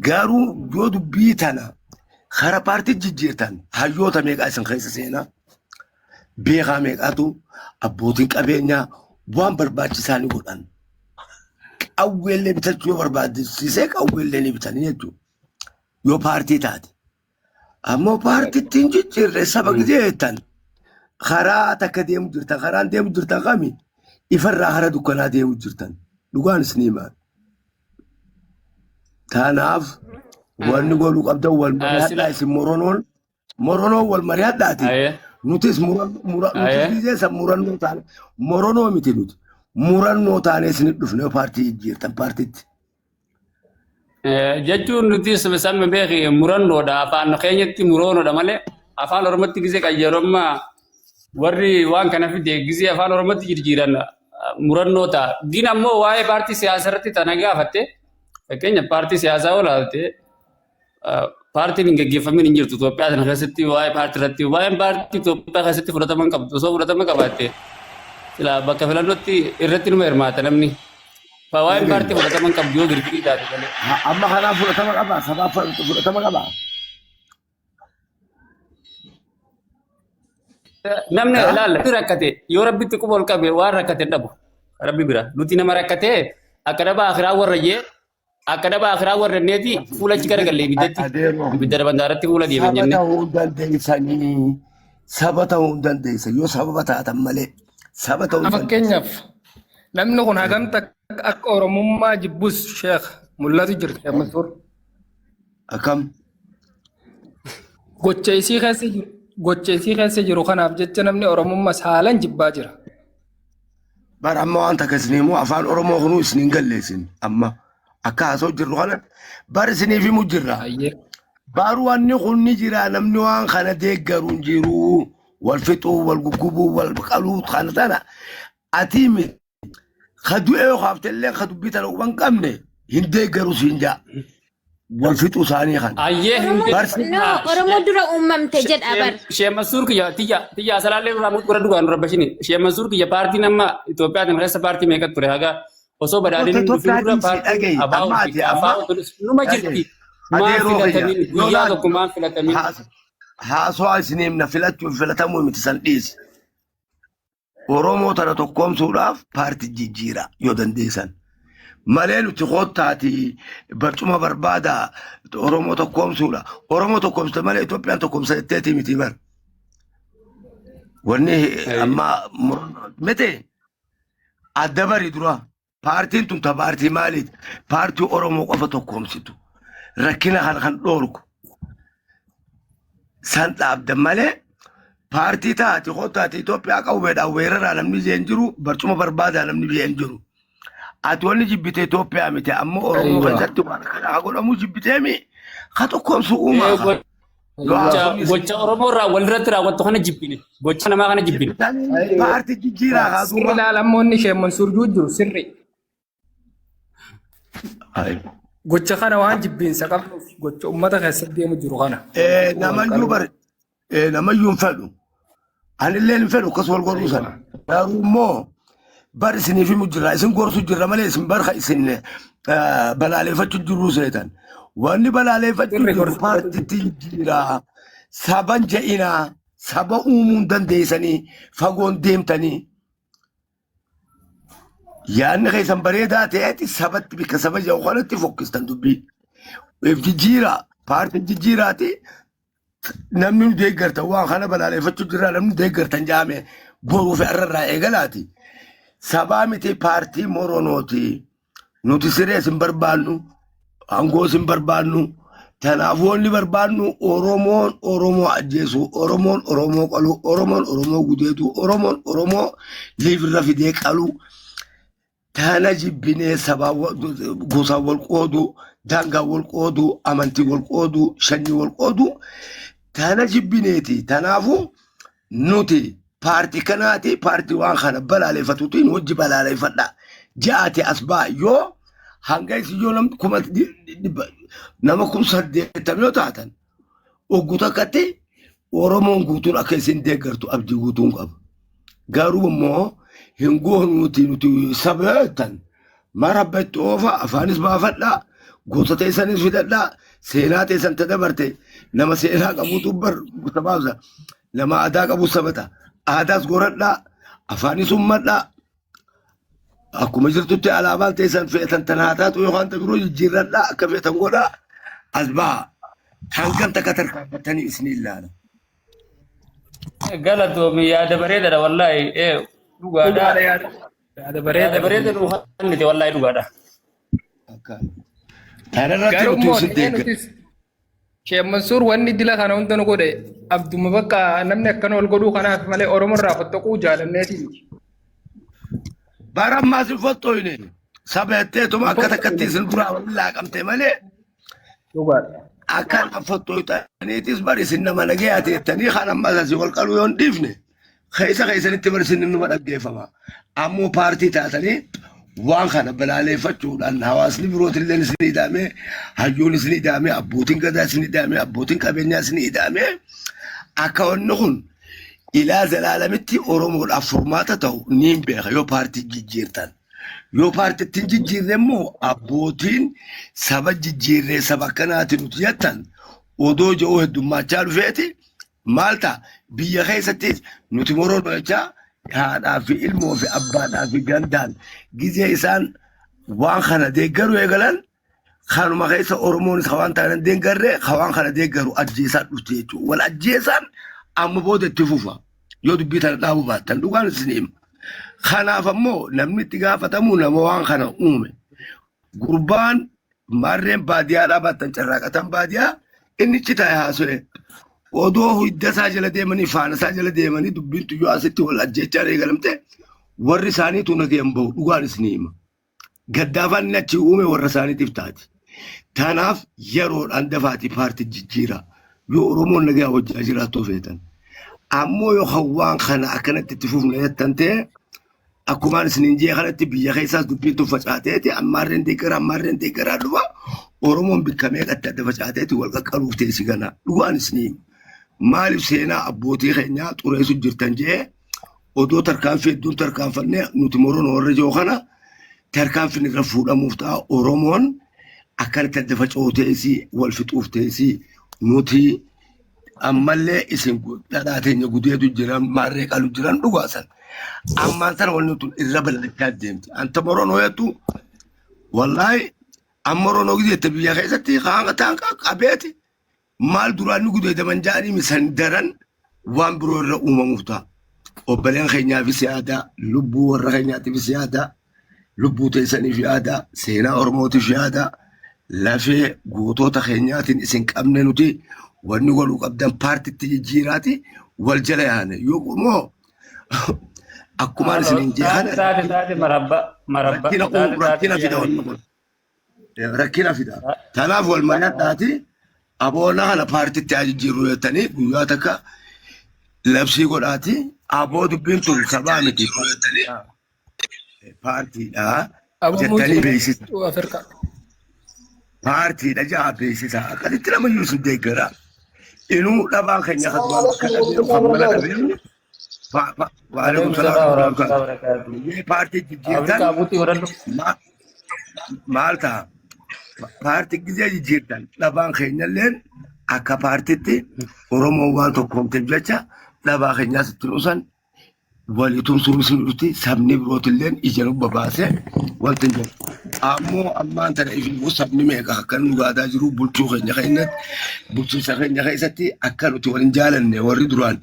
Garuu yoo dubbii tana kara paartii jijjiirtan hayyoota meeqaa isin keessa seenaa beekaa meeqaatu abbootiin qabeenyaa waan barbaachisaa ni godhan. Qawweellee bitachuu yoo barbaachise qawweellee ni bitanii jechuudha. Yoo paartii taate. Ammoo paartiitiin jijjiirre saba gidee jettan karaa takka deemu jirtan karaan deemu jirtan kami ifarraa hara dukkanaa deemu jirtan dhugaan isin himaa. Tanaaf wanni godhuu qabdan wal mari'adhaa isin moronoon wal mari'adhaati. Nutis murannoo taane moronoo miti nuti murannoo taane isin dhufne paartii jijjiirtan paartiitti. Jechuun nuti sabni beeki murannoodha afaan keenyatti muroonodha malee afaan Oromootti gisee qayyarummaa warri waan kana fide gisee afaan Oromootti jijjiiran murannoota. Diin ammoo waa'ee paartii siyaasaa irratti tana gaafatte fakkeenya paartii siyaasaa olaalte paartiin hin gaggeeffamin hin jirtu Itoophiyaa sana keessatti waa'ee paartii irratti waa'een paartii Itoophiyaa keessatti fudhatama qabdu osoo fudhatama qabaatte bakka filannootti irratti numa hirmaata namni Fawain parti udah teman kabio gitu tadi kan. Amma kana fudhatama qaba. Sabaa fudhatama qaba. Namni laalla rakkate yoo rabbitti qubol qabe waan rakkate dhabu rabbi bira nuti nama rakkate akka daba akhiraa warra jee akka daba akhiraa warra neeti fuula achi garagalee ibiddatti bandaaratti fuula deeman jenne. Saba ta'uu dandeessanii saba ta'uu dandeessa yoo sababa taatan malee saba ta'uu dandeessa. Fakkeenyaaf namni kun hagamta akka Oromummaa jibbus Sheekh mul'atu jirti amma tur. Akkam Gocha isii keessa jiru kanaaf jecha namni Oromummaa haalaan jibbaa jira. bara amma waan takka isiniimuu afaan Oromoo kunuu isiniin galleessin amma akka haasoo jirru kana bara isiniif himu jirra. Baaru wanni kun ni jira namni waan kana deeggaruun jiru wal fixuu wal guggubuu wal qaluu kana tana atiimi خدوا إيه خافت اللي خدوا بيت لو بنكمل هندي جروسين جا والفتو ثاني خان أيه No, Oromoo dura uumamte jedha bar. Shee Mansuur kiyya tiyya asalaalee raamut gura dhugaan rabbashini. Shee Mansuur kiyya paartii nama Itoophiyaa nama keessa paartii meeqa ture haga osoo badhaadhiniin dura paartii abaa'u numa jirti. Maan filatamiin guyyaa tokko maan filatamiin. Haasoo isiniim na filatamuu miti san dhiisi. Oromoo tana tokkoomsuudhaaf paartii jijjiira yoo dandeessan. Malee nuti qottaati barcuma barbaada Oromoo tokkoomsuudha. Oromoo tokkoomsite malee Itoophiyaan tokkoomsa jetteeti miti bar. Wanni amma mete adda bari dura paartiin tun ta paartii maaliiti? Paartii Oromoo qofa tokkoomsitu. Rakkina kan dhoorku. San dhaabda malee paartii taati qottaati Itoophiyaa qawweedhaan weeraraa namni jeen jiru barcuma barbaadaa namni jeen jiru. Ati wanni jibbite Itoophiyaa miti amma Oromoo keessatti waan kana haa godhamu jibbitee mi haa tokkoomsu uumaa. Gocha Oromoo irraa walirratti raawwattu kana jibbine. Gocha namaa kana jibbine. Paartii jijjiiraa haa duuba. Sirri ilaalammoonni Sheekh Mansuur jiru sirri. Gocha kana waan jibbiinsa qabnuuf gocha uummata keessatti deemu jiru kana. Namayyuu bare namayyuu hin fedhu. Anillee hin fedhu akkas wal godhuu sana. Garuu immoo bar isiniif himu jirra isin gorsu jirra malee isin barka isin balaaleffachuu jirru seetan. Wanni balaaleffachuu jirru paartiitti jira saban ja'inaa saba uumuun dandeessanii fagoon deemtanii. Yaanni keessan bareedaa ta'eeti sabatti bikka saba ja'u kanatti fokkistan dubbii. Jijjiira paartiin jijjiiraati namni nu deeggartan waan kana balaaleffachuu jirra namni deeggartan jaame boruu fi irraa eegalaati. Sabaa miti paartii Moronooti. Nuti siree isin barbaannu, aangoo isin barbaannu, kanaafuu wanni barbaannu Oromoon Oromoo ajjeesu, Oromoon Oromoo qalu, Oromoon Oromoo gudeetu, Oromoon Oromoo liifirra fidee qalu. Tana jibbinee sabaa gosa wal qoodu, daangaa wal qoodu, amantii wal qoodu, shanyii wal qoodu. Tana jibbineeti. Kanaafuu nuti paartii kanaati paartii waan kana balaaleffatuutiin wajji balaaleffadha. Ja'aati as ba'a yoo hanga isi yoo nama 80 yoo taatan oggu takkatti Oromoon guutuun akka isin deeggartu abdii guutuun qaba. Garuu immoo hin goonuuti nuti sabeetan marabbatti oofa afaanis baafadha gosa teessanis fidadha seenaa teessan tadabarte nama seenaa qabuutu bar sabaabsa nama aadaa qabu sabata. Aadaas goradha afaanis ummadha akkuma jirtutti alaabaan teessan fe'atan tanaa taatu yookaan ta'u jijjiirradha akka fe'atan godha as ba'a hangan takka tarkaanfatanii isin ilaala. Galatoomi yaada bareedaadha wallaahi dhugaadha. Yaada bareeda dhugaadha wallaahi dhugaadha. Garuu immoo Sheekh Mansuur wanni dila kana hunda nu godhe abduma bakka namni akkana ol godhuu kanaaf malee Oromoo irraa fottaquu jaalanneeti miti. Bara ammaas hin fottoyne sabeetteetuma akka takkatti isin duraa waliin laaqamte malee akka fottoytaniitis bari isin nama nagee ateettanii kan ammaas asii wal qaluu yoo hin dhiifne keessanitti bari isin numa dhaggeeffama. Ammoo paartii taatanii waan kana balaaleffachuudhaan hawaasni birootillee isin hidhamee hayyuun isin hidhamee abbootiin gadaa isin hidhamee abbootiin qabeenyaa isin hidhamee akka wanni kun ilaa zalaalamitti Oromoodhaaf furmaata ta'u ni beeka yoo paartii jijjiirtan yoo paartittiin jijjiirre immoo abbootiin saba jijjiirree saba kanaatiin nuti jettan odoo ji'oo heddummachaa dhufeeti maal ta'a biyya keessattis nuti moroon jechaa haadhaa fi ilmoo fi abbaadhaa fi gandaan gizee isaan waan kana deeggaru eegalan kanuma keessa Oromoonis hawaan taanan deeggarre hawaan kana deeggaru ajjeesaan dhufte jechuudha. Wal ajjeesaan amma booda itti fufa yoo dubbii tana dhaabuu baattan dhugaan isin hima. Kanaaf ammoo namni itti gaafatamu nama waan kana uume. Gurbaan marreen baadiyyaa dhaabattan carraaqatan baadiyyaa inni citaa'e haasa'e. Odoo hiddasaa jala deemanii faanasaa jala deemanii dubbiin tuyyoo asitti wal ajjeechaan eegalamte warri isaaniitu nageen bahu dhugaan isin hima. Gaddaafaan inni achi uume warra isaaniitiif taati. Tanaaf yeroodhaan dafaatii paartii jijjiira. Yoo Oromoon nagaa wajjin jiraattuu feetan. Ammoo yoo hawwaan kana akkanatti itti fufne jettan ta'e akkumaan isiniin jee kanatti biyya keessaas dubbiin tun facaateeti ammaarreen deeggaraa dhufa Oromoon bikkamee qatta adda facaateeti wal qaqqaluuf teessi gana dhugaan isiniin maaliif seenaa abbootii keenyaa xureessu jirtan jee odoo tarkaanfii hedduun tarkaanfannee nuti moroon warra jiru kana tarkaanfiin irra fuudhamuuf ta'a Oromoon akkanatti adda facaateessi wal fixuuf teessi nuti ammallee isin dhadhaa teenya gudeetu jiran maarree qalu jiran dhugaasan. Ammaan sana wanni tun irra bal'achaa deemti. Anta moroon hooyattu wallaahi amma moroon hoogdee biyya keessatti haanga ta'an qabeeti maal duraan nu gudeedaman jaanii misan daran waan biroo irra uumamuuf ta'a. Obboleen keenyaafis yaadaa, lubbuu warra keenyaatiifis yaadaa, lubbuu teessaniif yaadaa, seenaa Oromootiif yaadaa, lafee gootota keenyaatiin isin qabne nuti wanni waluu qabdan paartitti jijjiiraati wal jala yaane yoo moo akkumaan isiniin jeehan rakkina fida tanaaf wal mari'adhaati aboona kana paartitti haa jijjiirru jettanii guyyaa takka labsii godhaati aboo dubbiin tun sabaa miti paartiidha jettanii beeksisa paartiidha ja'a beeksisa akkasitti nama yuusu deeggaraa inuu dhabaan keenya kadubaan akka dhabee fammala dhabee waalaikum salaam paartii jijjiirtan maal ta'a paartii gizee jijjiirtan dhabaan keenyalleen akka paartitti Oromoon waan tokkoomteef jecha dhabaa keenyaas itti dhusan waliitum suurusin dhufti sabni birootilleen ija nu babaasee wanti jiru. Ammoo ammaan tana ifiifuu sabni meeqa akka nu gaadaa jiru bulchuu keenya keenyatti bulchiinsa keenya keessatti akka nuti waliin jaalanne warri duraan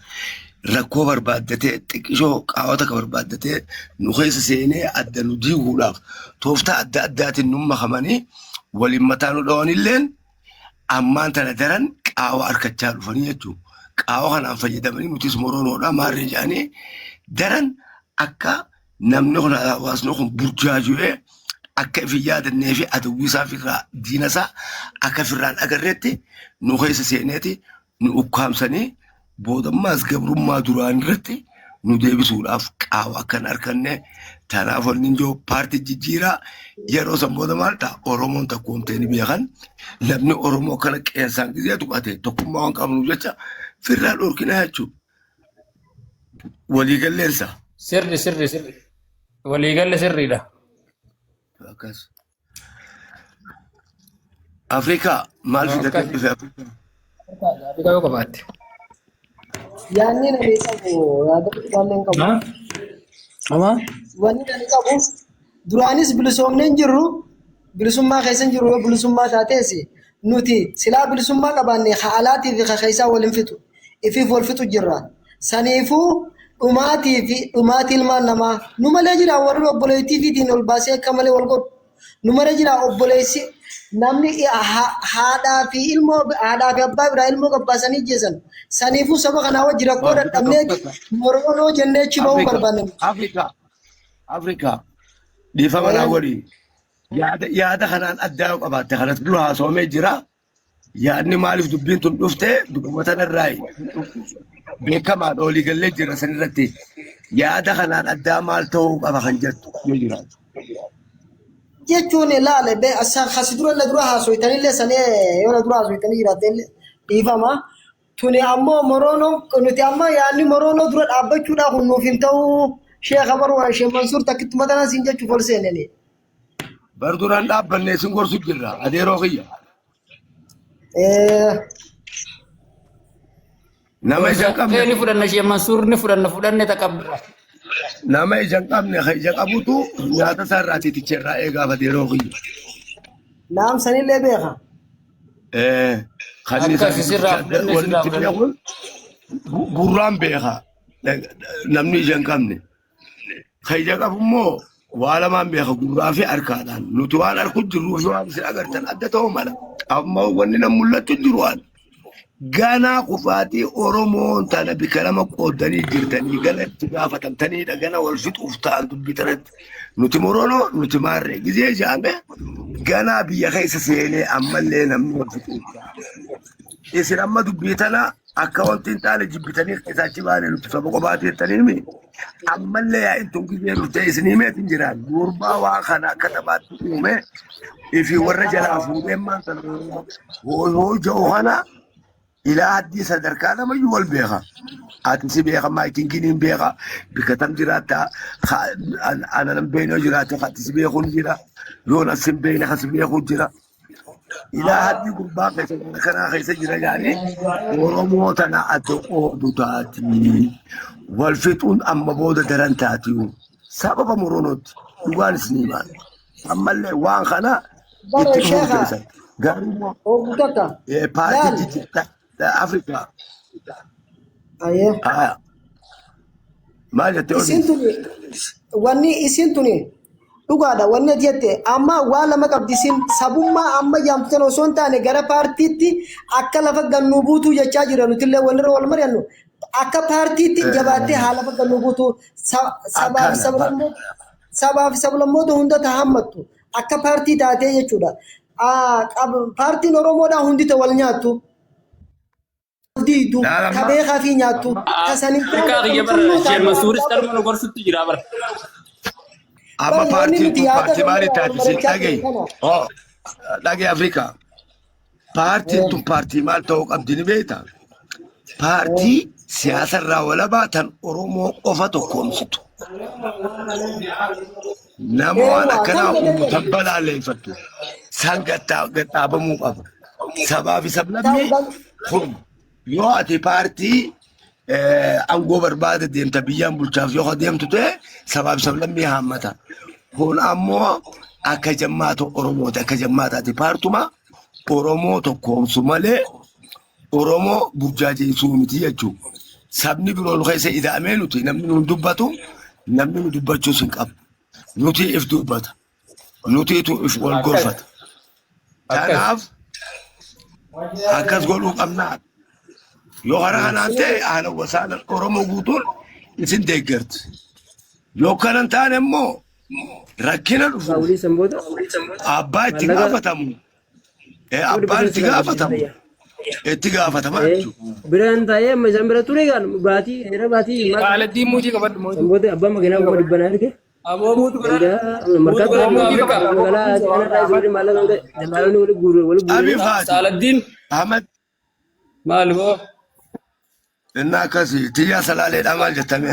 rakkoo barbaaddatee xiqqishoo qaawwata ka barbaaddatee nu keessa seenee adda nu diiguudhaaf tooftaa adda addaatiin nu makamanii waliin mataa nu dhawanilleen ammaan tana daran qaawwa harkachaa dhufanii jechuudha. Qaawwa kanaan fayyadamanii nutis moroonoodhaa maarree jedhanii daran akka namni kun hawaasni kun burjaaju'ee akka ifi yaadannee fi adawwiisaa firraa diinasaa akka firraan agarreetti nu keessa seeneeti nu ukkaamsanii boodammaas gabrummaa duraan irratti nu deebisuudhaaf qaawwa akkan harkanne tanaaf wanni injoo paartii jijjiiraa yeroo san booda maal ta'a Oromoon takkoomtee ni beekan namni Oromoo kana qeensaan gizee tuqate tokkummaa waan qabnuuf jecha firraa dhorkinaa jechuudha. Waliigalleensa. Sirri. Waliigalle sirriidha. Akkas. Afrikaa maal fidatee dhufe Afrikaa? Afrikaa yoo qabaatte. Yaanni namni qabu yaada ilaalleen qabu. Mama? Wanni namni qabu duraanis bilisoomnee hin jirru bilisummaa keessa hin jirru yoo bilisummaa taatees nuti silaa bilisummaa qabaanne haalaatii fi keessaa waliin fixu ifiif wal fixu jirra. Saniifuu dhumaatii ilmaan namaa nu malee jira warri obboleettiifiitiin ol baasee akka malee wal godhu nu malee jira obboleessi namni haadhaa fi abbaa biraa ilmoo qabbaasanii jeesan saniifuu saba kanaa wajji rakkoo dadhabnee moroonoo jennee achi bahuu barbaanne. Afrikaa dhiifama naa godhi yaada kanaan addaa qabaatte kanatti dura haasawamee jira yaadni maaliif dubbiin tun dhuftee dubbama tanarraa beekamaan olii gallee jira sanirratti yaada kanaan addaa maal ta'uu qaba kan jettu yoo jiraatu. Jechuun ilaale kasi dura haasoytanillee sanee yoo dura haasoytanii jiraattellee dhiifama. Tuni ammoo moroonoo nuti amma yaadni moroonoo dura dhaabbachuudhaaf nuuf hin ta'u Sheekh Amarwaa Sheekh Mansuur takkitti matanaa siin jechuuf ol seenanii. Barduraan dhaabbanne isin gorsu jirra. Adeeroo kiyya. Nama ija qabne. Ni fudanna Sheikh Mansour ni fudanne taqabbala. Nama ija qabne ija qabutu nyaata sarraati ticherraa eegaaf adeeroo kiyya. Naam sanillee beeka. Gurraan beeka. Namni ija hin qabne. Kan ija qabu immoo waa lamaan beeka gurraa fi harkaadhaan. Nuti waan harku jirru fi waan isin agartan adda ta'uu mala. Amma wanni nan mul'atu jiru waan. Ganaa kufaatii Oromoon tana bika lama qoodanii jirtanii gana itti gaafatamtaniidha gana wal fixuuf ta'an dubbitarratti. Nuti Moroonoo nuti maarree gizee jaame ganaa biyya keessa seenee ammallee namni wal fixuuf. Isin amma dubbii tana akka wanti hin taane jibbitanii keessaachi baane nuti saba qofaatu jettanii mi ammallee yaa intun gizee dhuftee isinii meetin jiraan gurbaa waa kana akka taphaatti uume ifi warra jalaa fuudhee maanta hoo ja'u kana ilaa haddii sadarkaa namayyuu wal beeka. Ati si beeka maatiin giniin beeka bikatam jiraata ana nan beeknoo jiraata ati si beekuun jira yoon asin beekne kasi beekuun jira. Ilaa haddii gurbaa kanaa keessa jira yaani Oromoo tana ati oodu taati wal fixuun amma booda daran taati sababa Moroonooti dhugaan isinii maal ammallee waan kana itti murteessan gaarii moo paartii jijjiirta Afrika. Maal jettee wanni isin tuni dhugaadha wanni jette amma waa lama qabdi isin sabummaa amma yaamtutan osoo hin taane gara paartiitti akka lafa gannuu buutuu jechaa jira nutillee walirra wal mari'annu akka paartiitti jabaattee haa lafa gannuu buutuu sabaaf sablammoota hunda tahammattu akka paartii taatee jechuudha. Paartiin Oromoodhaa hundi ta wal nyaattu. Diidu kabee kafii nyaattu tasanin Sheikh Mansour tarmano gorsutti jira bar. Amma paartii maali taati si dhagee Afrikaa paartiin tun paartii maal ta'uu qabdi ni beekta. Paartii siyaasarraa walabaa tan Oromoo qofa tokkoomsitu. Nama waan akkanaa uummata balaalleeffattu san gaxaabamuu qaba. Sabaa fi sablammii kun yoo ati paartii aangoo barbaada deemta biyyaan bulchaaf yoo deemtu ta'e sabaa fi sablammii haammata. Kun ammoo akka jammaata Oromooti akka jammaataati paartuma Oromoo tokkoomsu malee Oromoo burjaajeessuu miti jechuudha. Sabni biroon keessa ida'amee nuti namni nu dubbatu namni nu dubbachuus hin qabu. Nuti if dubbata. Nutiitu if wal gorfata. Kanaaf akkas godhuu qabnaa. Yoo karaa kanaan ta'e haala wasaana Oromoo guutuun isin deeggarti. Yoo kanan taane immoo rakkina dhufu abbaa itti gaafatamu. Abbaan itti gaafatamu. Itti gaafatama jechuudha. Biraan taa'ee amma isaan bira ture gaan baatii heera baatii. Qaaladdiin muutii qabadhu muutii. Sanboota abbaan makiinaa kuma dhibbanaa arge. Aboo muutu kana. Markaa magaalaa kanarraa isin maallaqa jalaalonni wali guuree. Abi Faati. Saaladdiin. Ahmad. Maal boo? Innaa akkasii xiyyaa salaaleedhaa maal jettame?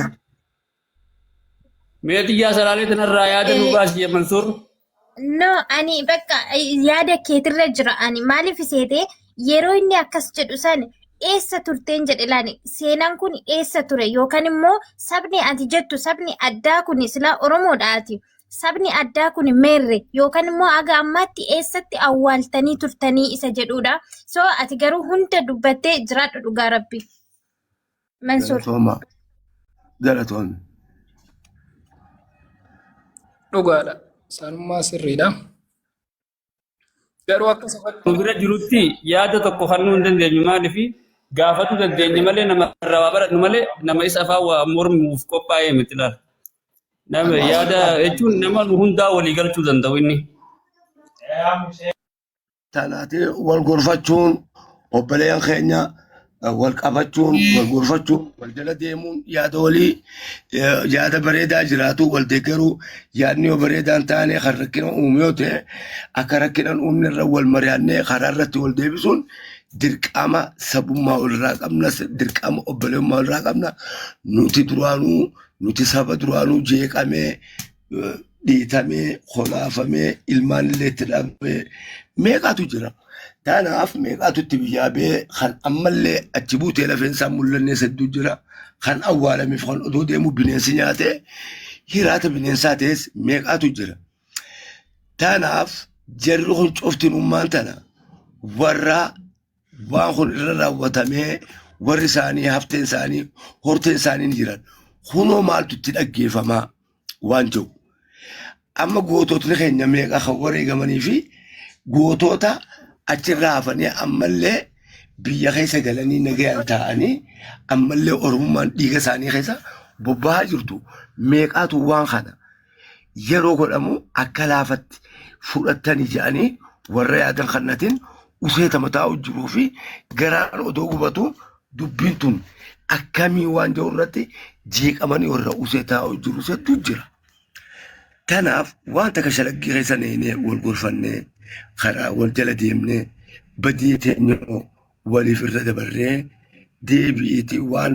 Mee xiyyaa salaalee tanarraa yaada nu baasi Sheikh Mansour. No, ani bakka yaada keetirra jira ani maaliif seete yeroo inni akkas jedhu san eessa turteen jedhe laani seenaan kun eessa ture yookaan immoo sabni ati jettu sabni addaa kun silaa Oromoodhaati. Sabni addaa kun meerre yookaan immoo aga ammaatti eessatti awwaaltanii turtanii isa jedhudha. So ati garuu hunda dubbattee jiraadhu dhugaa rabbi. Mansour. Galatoon. Dhugaadha. Sanummaa sirriidha. Garuu akka safatti bira jirutti yaada tokko hannuu hin dandeenyu maaliif gaafatu dandeenye malee nama irraa waa barannu malee nama isa afaan waa mormuuf qophaa'ee miti laala. Nama yaada jechuun nama hundaa walii galchuu danda'u inni. Tanaatee wal gorfachuun obboleeyyan keenya wal qabachuun wal gorfachuun wal jala deemuun yaada walii yaada bareedaa jiraatu wal deeggaruu yaadni yoo bareedaan taane kan rakkina uumu yoo ta'e akka rakkinan uumne irra wal mari'annee karaa irratti wal deebisuun dirqama sabummaa walirraa qabna dirqama obboleeyummaa walirraa qabna nuti duraanuu nuti saba duraanuu jeeqamee dhiitamee kholaafamee ilmaan illee itti dhabee meeqaatu jira. Kanaaf meeqaatu itti biyyaa bee kan ammallee achi buutee lafeensaa mul'annee hedduu jira. Kan awwaalameef kan oduu deemu bineensi nyaatee hiraata bineensaa ta'es meeqaatu jira. Kanaaf jarri kun coftinummaan tana warra waan kun irra raawwatamee warri isaanii hafteen isaanii horteen isaanii jiran kunoo maaltu itti dhaggeeffamaa waan jiru. Amma goototni keenya meeqa kan wareegamanii fi gootota achirraa hafanii ammallee biyya keessa galanii nagayaan ta'anii ammallee oromummaan dhiiga isaanii keessa bobba'aa jirtu meeqaatu waan kana yeroo godhamu akka laafatti fudhatanii jedhanii warra yaadan kannatiin useeta mataa hojjiruu fi garaan odoo gubatu dubbiin tun akkamii waan jiru irratti jeeqamanii warra useetaa hojjiruu seetu jira. Kanaaf wanta ka shalaggii keessa neenee wal gorfannee karaa wal jala deemnee badii teenyoo waliif irra dabarree deebi'iitii waan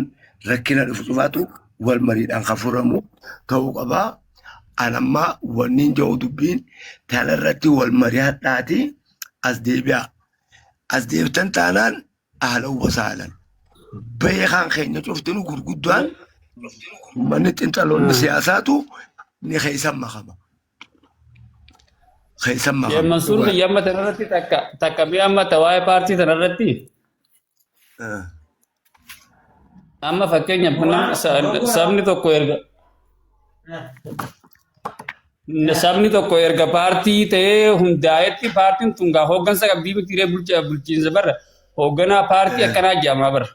rakkina dhufu cufaatu wal mariidhaan kan furamu ta'uu qabaa. Anammaa wanni jiru dubbiin tanarratti wal mari'adhaati as deebi'a. As deebitan taanaan ahlan wasaalan. Beekaan keenya cuftinu gurguddaan manni xinxaloonni siyaasaatu ni keessan makama. Keessan makama. Yemma suurri yemma tanarratti takka biyya amma tawaa'ee paartii tanarratti. Amma fakkeenyaaf sabni tokko erga paartii ta'ee hundaa'etti paartiin tun gaa hooggansa qabdii mitiiree bulchiinsa barra hoogganaa paartii akkanaa jedhamaa barra.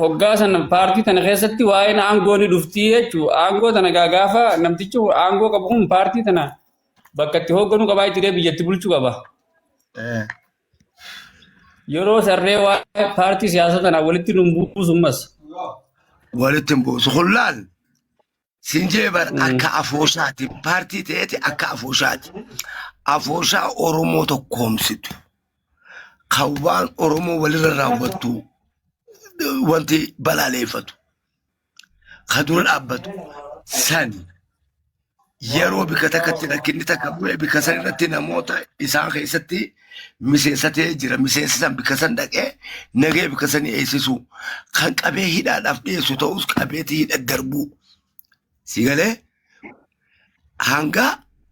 Hoggaa sana paartii tana keessatti waa'een aangoo ni dhuftii jechuudha. Aangoo tana gaafa namtichi aangoo qabu kun paartii tana bakka itti hoogganuu qabaa itti biyyatti bulchuu qaba. Yeroo sarree waa'ee paartii siyaasaa tana walitti nu buusummas. Walitti hin buusu hullaan sinjee bar akka afooshaati paartii ta'eeti akka afooshaati. Afooshaa Oromoo tokkoomsitu kan waan Oromoo walirra raawwattu wanti balaaleeffatu kan dura dhaabbatu sani yeroo bika takkatti rakkinni takka bu'e bika san irratti namoota isaan keessatti miseensatee jira miseensi san bika san dhaqee nagee bika sanii eessisu kan qabee hidhaadhaaf dhiyeessu ta'us qabeeti hidha darbuu sigalee hanga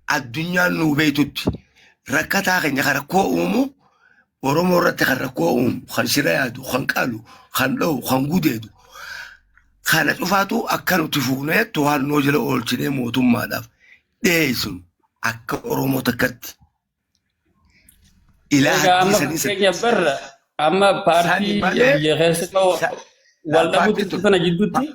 addunyaan nuu beeytutti rakkataa keenya kan rakkoo uumu Oromoo irratti kan rakkoo uumu kan shira yaadu kan qalu kan dho'u kan gudeedu kana cufaatu akka nuti fuunee to'annoo jala oolchinee mootummaadhaaf dhiyeessun akka Oromoo takkatti. Amma paartii biyya keessa wal dhabuutti sana jidduutti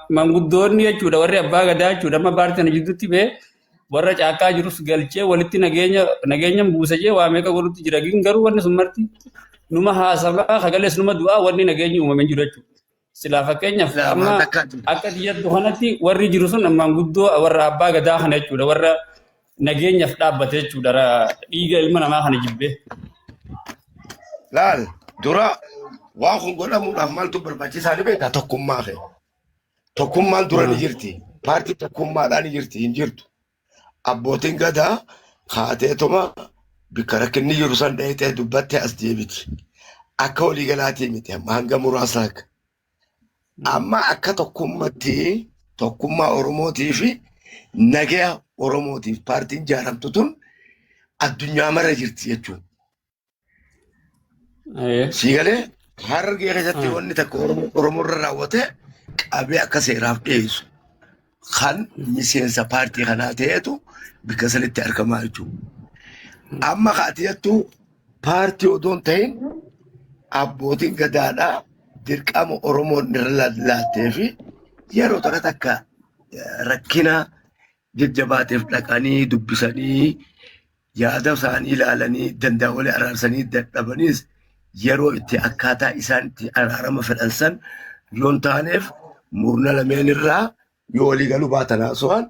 manguddoonni jechuudha warri abbaa gadaa jechuudha amma paartii sana jidduutti bee warra caakkaa jirus galchee walitti nageenya buusa jee waa meeqa godhutti jira garuu wanni sun marti numa haasabaa kagalees numa du'aa wanni nageenyi uumamee jiru jechuudha. Silaa fakkeenyaaf amma akka diyyattu kanatti warri jiru sun manguddoo warra abbaa gadaa kana jechuudha warra nageenyaaf dhaabbate jechuudha dhiiga ilma namaa kana jibbee. Laal dura waan kun godhamuudhaaf maaltu barbaachisaa ni beekaa tokkummaa kee. Tokkummaan dura ni jirti. Paartii tokkummaadhaan ni jirti hin jirtu. Abbootiin gadaa haateetuma bika rakkinni jiru san dhayitee dubbattee as deebiti. Akka waliigalaatii miti amma hanga muraasa akka. Amma akka tokkummaatti tokkummaa Oromootii fi nagaya Oromootiif paartiin ijaaramtu tun addunyaa mara jirti jechuudha. Siigalee Harargee keessatti wanni takka Oromoo irra raawwate qabee akka seeraaf dhiyeessu kan miseensa paartii kanaa ta'etu bika sanitti argamaa jechuudha. Amma kaatiyattu paartii odoon ta'in abbootiin gadaadhaa dirqama Oromoon irra laattee fi yeroo takka rakkina jajjabaateef dhaqanii dubbisanii yaada isaanii ilaalanii danda'a walii araarsanii dadhabaniis yeroo itti akkaataa isaan itti araarama fedhan san yoon taaneef murna lameen irraa yoo walii galuu baatan haasawaan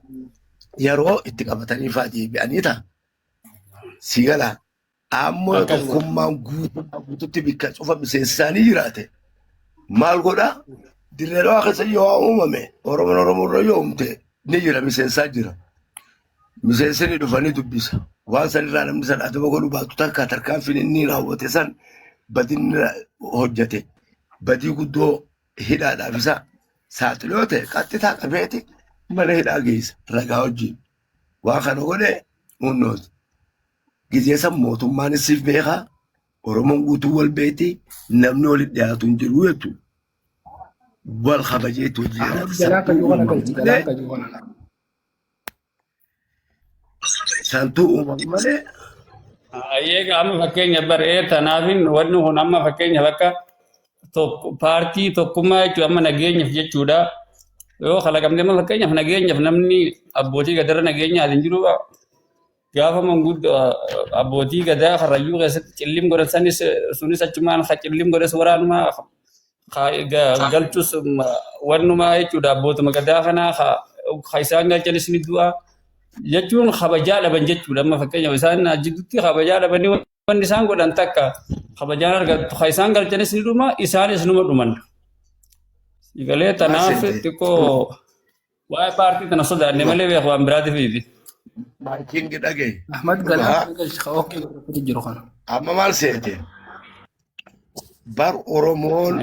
yeroo itti qabatanii fa'aa deebi'anii ta'a. Si gala ammoo tokkummaan guututti bikka cufa miseensi isaanii jiraate maal godha dirreedhaa akka isa yoo uumame Oromoo irra yoo uumte ni jira miseensaa jira. Miseensonni dhufanii dubbisa. Waan sanirraa namni sana adaba godhu baatu takka tarkaanfiin inni raawwate san badin hojjete. Badii guddoo hidhaadhaaf isa saaxiloo ta'e qaxxitaa qabeeti mana hidhaa geessa ragaa wajjin. Waan kana godhe hunnooti. Gizee san mootummaanis siif beekaa Oromoon guutuu wal beeti namni walitti dhiyaatu hin jiru jechuudha. Wal kabajeetu hojii santuu uumama malee. Eega amma fakkeenya baree tanaafin wanni kun amma fakkeenya bakka paartii tokkummaa jechuudha amma nageenyaaf jechuudha. Yoo kalaqamne amma fakkeenyaaf nageenyaaf namni abbootii gadaa nageenyaaf hin jiru gaafa manguddoo abbootii gadaa karrayyuu keessatti cillim godhatanis sunis achumaan cillim godhas waraanuma galchus wannuma jechuudha abbootuma gadaa kanaa isaan galchanis ni du'a. Jechuun kabajaa dhaban jechuudha amma fakkeenyaaf isaan jidduutti kabajaa dhabanii wanni isaan godhan takka kabajaan argatu isaan galchanis ni dhuma isaanis numa dhuman. Galee tanaaf xiqqoo waa'ee paartii tana sodaanne malee beeku waan biraatiif miti. Maatiin gidhagee. Ahmad Galaa galcha ookee gurgurtaa jiru kana. Amma maal seete? Bar Oromoon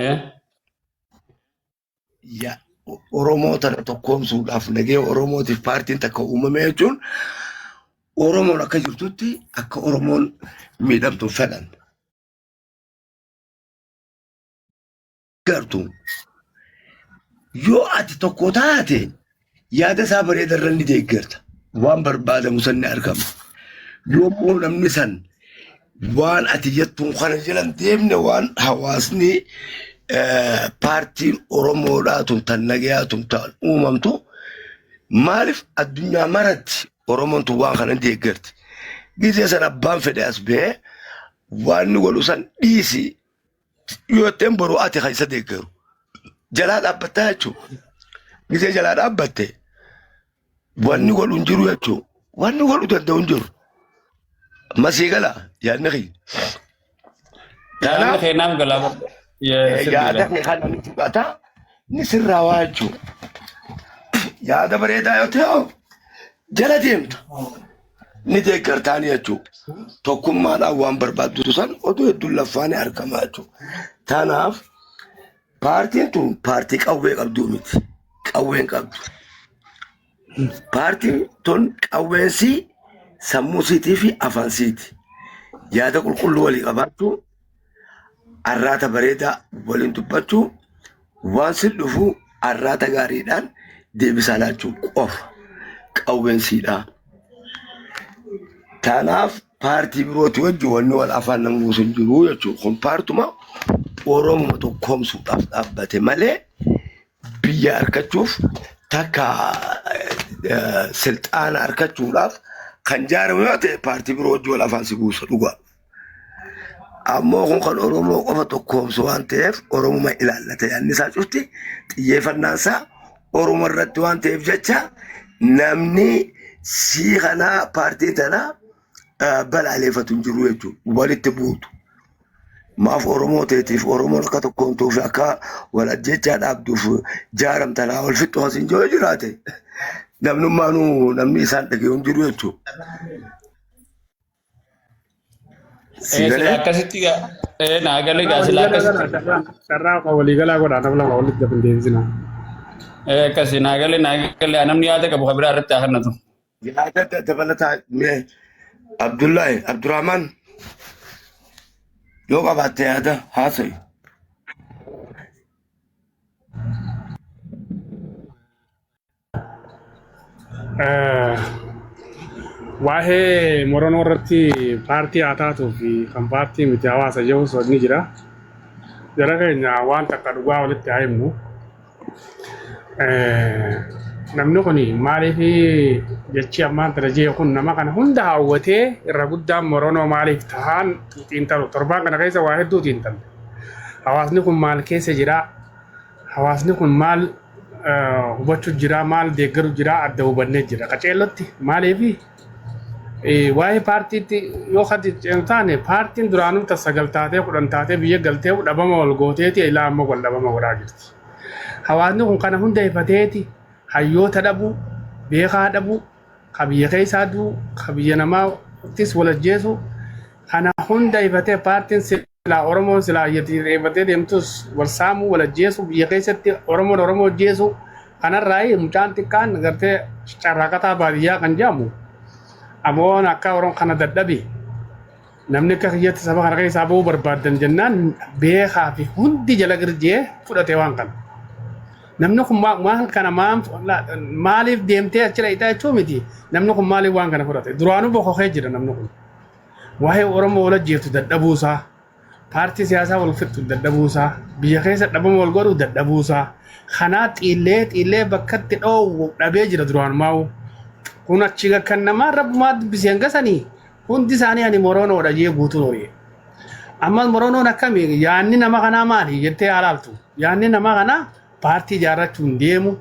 Oromoo tana tokkoomsuudhaaf nagee Oromootiif paartiin takka uumame jechuun Oromoon akka jirtutti akka Oromoon miidhamtu fedhan. Gartuu yoo ati tokko taate yaada isaa bareedarra ni deeggarta. Waan barbaadamu san ni argama. Yoo namni san waan ati jettuun kana jiran deemne waan hawaasni paartiin Oromoodhaatun tan nagayaatun ta'an uumamtu maaliif addunyaa maratti Oromoontu waan kana deeggarti. Gizee san abbaan fedhe as ba'ee waan ni godhu san dhiisi yoo ta'en boruu ati kan isa deeggaru. Jalaa dhaabbattaa jechuudha. Gizee jalaa dhaabbatte waan ni godhu hin jiru jechuudha. Waan ni godhu danda'u hin jiru. Masii gala yaadni kiyya. Yaadni keenyaaf galaa. Yaada kan namni fudhata ni sirraa waa jechuudha. Yaada bareedaa yoo ta'u jala deemta ni deeggartaani jechuudha. Tokkummaadhaan waan barbaaddu san oduu hedduun laffaan argama jechuudha. Tanaaf paartiin tun paartii qawwee qabduu miti. Qawween qabdu. Paartiin tun qawweensi sammuusiitii fi afaansiiti. Yaada qulqulluu walii qabaachuu arraata bareedaa waliin dubbachuu waan sin dhufu arraata gaariidhaan deebisaa laachuu qofa qawweensiidha. Kanaaf paartii birooti wajji wanni wal afaan nan buusu hin jiru jechuudha. Kun paartuma Oromoo tokkoomsuudhaaf dhaabbate malee biyya argachuuf takka silxaana argachuudhaaf kan jaarame yoo ta'e paartii biroo wajji wal afaan si buusa dhugaa. Ammoo kun kan Oromoo qofa tokkoomsu waan ta'eef Oromuma ilaallata yaadni isaa cufti xiyyeeffannaan isaa Oromoo irratti waan ta'eef jecha namni sii kanaa paartii tanaa balaaleffatu hin jiru jechuudha. Walitti buutu. Maaf Oromoo ta'eetiif Oromoon akka tokkoomtuu fi akka wal ajjechaa dhaabduuf jaaramtanaa wal fixu hosin jiru jiraate namnummaanuu namni isaan dhagee hin jiru jechuudha. Akkasitti naagalee gaasila akkasitti. Sarraa waliigalaa godhaa nama lama walitti gabin deebisina. Akkasii naagalee namni yaada qabu kan biraa irratti haa kennatu. Yaada dabalataa Abdullahi Abdurrahman yoo qabaatte yaada haasa'i. Waa'ee Oromoo irratti paartii haa taatuu fi kan paartii miti hawaasa jedhu soodni jira. Jara keenya waan takka dhugaa walitti haa himnu. Namni kun maaliif jechi ammaan tana jee kun nama kana hunda hawwatee irra guddaan Oromoo maaliif tahaan xiinxalu torbaan kana keessa waa hedduu xiinxalu. Hawaasni kun maal keessa jira? Hawaasni kun maal hubachuu jira? Maal deeggaru jira? Adda hubannee jira. Qaceellotti maaliif waa'ee paartiitti yoo hati hin taane paartiin duraanuu tasagal taatee kudhan taatee biyya galtee dhabama wal gooteeti ilaa amma wal dhabama godhaa jirti. Hawaasni kun kana hunda ifateeti hayyoota dhabuu beekaa dhabuu ka biyya keessaa duu ka biyya namaattis wal ajjeesu kana hunda ifatee paartiin silaa Oromoon silaa ifatee deemtus wal saamuu wal ajjeesu biyya keessatti Oromoo ajjeesu kanarraa mucaan xiqqaan gartee carraaqataa baadiyyaa kan jedhamu. Amoon akka Oromoo kana dadhabe namni akka kiyyatti saba kana keessaa bahuu barbaadan jennaan beekaa fi hundi jala girjee fudhatee waan kana. Namni kun maal kana maaliif deemtee achirra hiitaa jechuu miti. Namni kun maaliif waan kana fudhate? Duraanuu boqoqee jira namni kun. Waa'ee Oromoo wal ajjeetu dadhabuusaa, paartii siyaasaa wal fixu dadhabuusaa, biyya keessa dhabama wal godhu dadhabuusaa. Kanaa xiillee bakkatti dhoowwu dhabee jira duraanumaa'u. Kun achi kan namaa rabbumaa dubbiseen gasanii hundi isaanii ani Moroonoodha jee guutuun horii. Amma Moroonoon akkamii yaanni nama kanaa maali jettee alaaltu? Yaanni nama kanaa paartii ijaarrachuu hin deemu,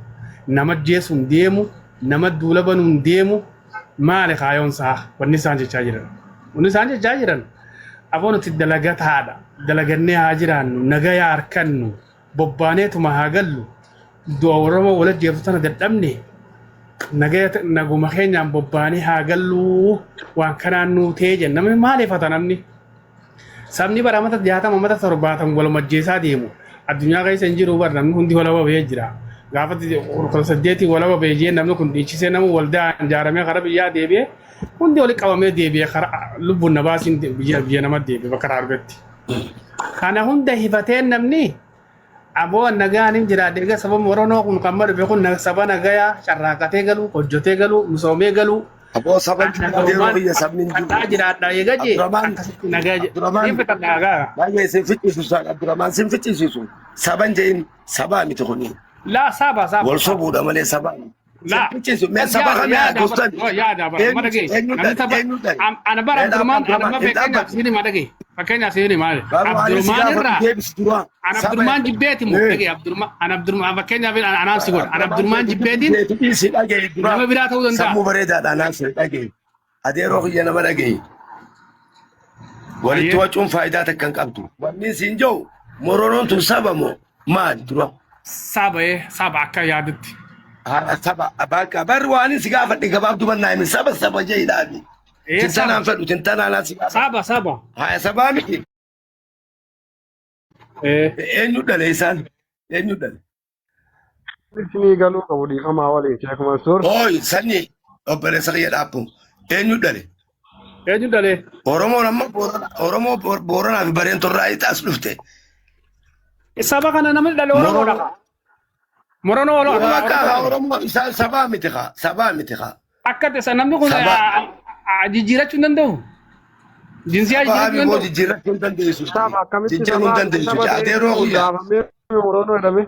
nama ajjeesuu hin deemu, nama duula banuu hin deemu. Maali kaayoon isaa wanni isaan jechaa jiran? Wanni isaan jechaa jiran afoo nuti dalagataadha. Dalagannee haa jiraannu, nagayaa harkannu, bobbaaneetuma haa gallu. Oromoo wal ajjeetu tana dadhabne. Naguma keenyaan bobbaanii haa gallu waan kanaan nuu ta'e jenna namni maaliif hata namni sabni bara mata 60 mata 70 wal majjeesaa deemu addunyaa keessa hin jiru bar namni hundi wal wabee jira gaafa 8 wal wabee jee namni kun dhiichisee nama waldaa ijaaramee karaa biyyaa deebi'ee hundi wali qabamee deebi'ee karaa lubbuun nabaasiin biyya nama deebi'ee bakka argatti kana hunda hifatee namni Abo nagaan jira deega sabab Oromoo kun kamar be kun saba nagaya carraaqatee galu hojjotee galu misoomee galu abo saban jira sabnin jira jira da yegaje nagaje ifta naga baye se fitti su Abdurrahman sin fitti su saban jein saba mi to ni la saba wal sobu da male saba la fitti su me saba ka me gustan ya da bara madage ana bara Abdurrahman ana be kenya sini madage fakenya sini male Abdurrahman Abdurrahman jibbeeti mu dhage Abdurrahman fakkeenya fi anaan si godha Abdurrahman jibbeetiin si dhage nama biraa ta'uu danda'a sammuu bareedaadha anaan si dhage adeeroo kiyya nama dhage walitti wacuun faayidaa takkan qabdu wanni siin jiru Moroonoon tun saba moo maal dura saba akka yaadatti saba bakka bar waan si gaafadhe gabaabdu mannaa himin saba jeedhaafi tintanaan fedhu tintanaan si saba haa sabaa miti eenyu dhale isaan eenyu dhale Sini galu qabu dhiifamaa waliin Sheek Mansuur. Hooyi sanyi obboleessa kiyya dhaabbu eenyu dhale Oromoon amma Booranaa fi Bareen Torraa taas dhufte. Saba kana namni dhale Oromoodha. Oromoo isaan sabaa miti kaa. Akka ta'e namni kun jijjiirachuu hin danda'u. Jinsiyaa jijjiirachuu hin dandeessu. Jijjiirachuu hin dandeessu. Adeeroo guyyaa. Oromoo jedhame.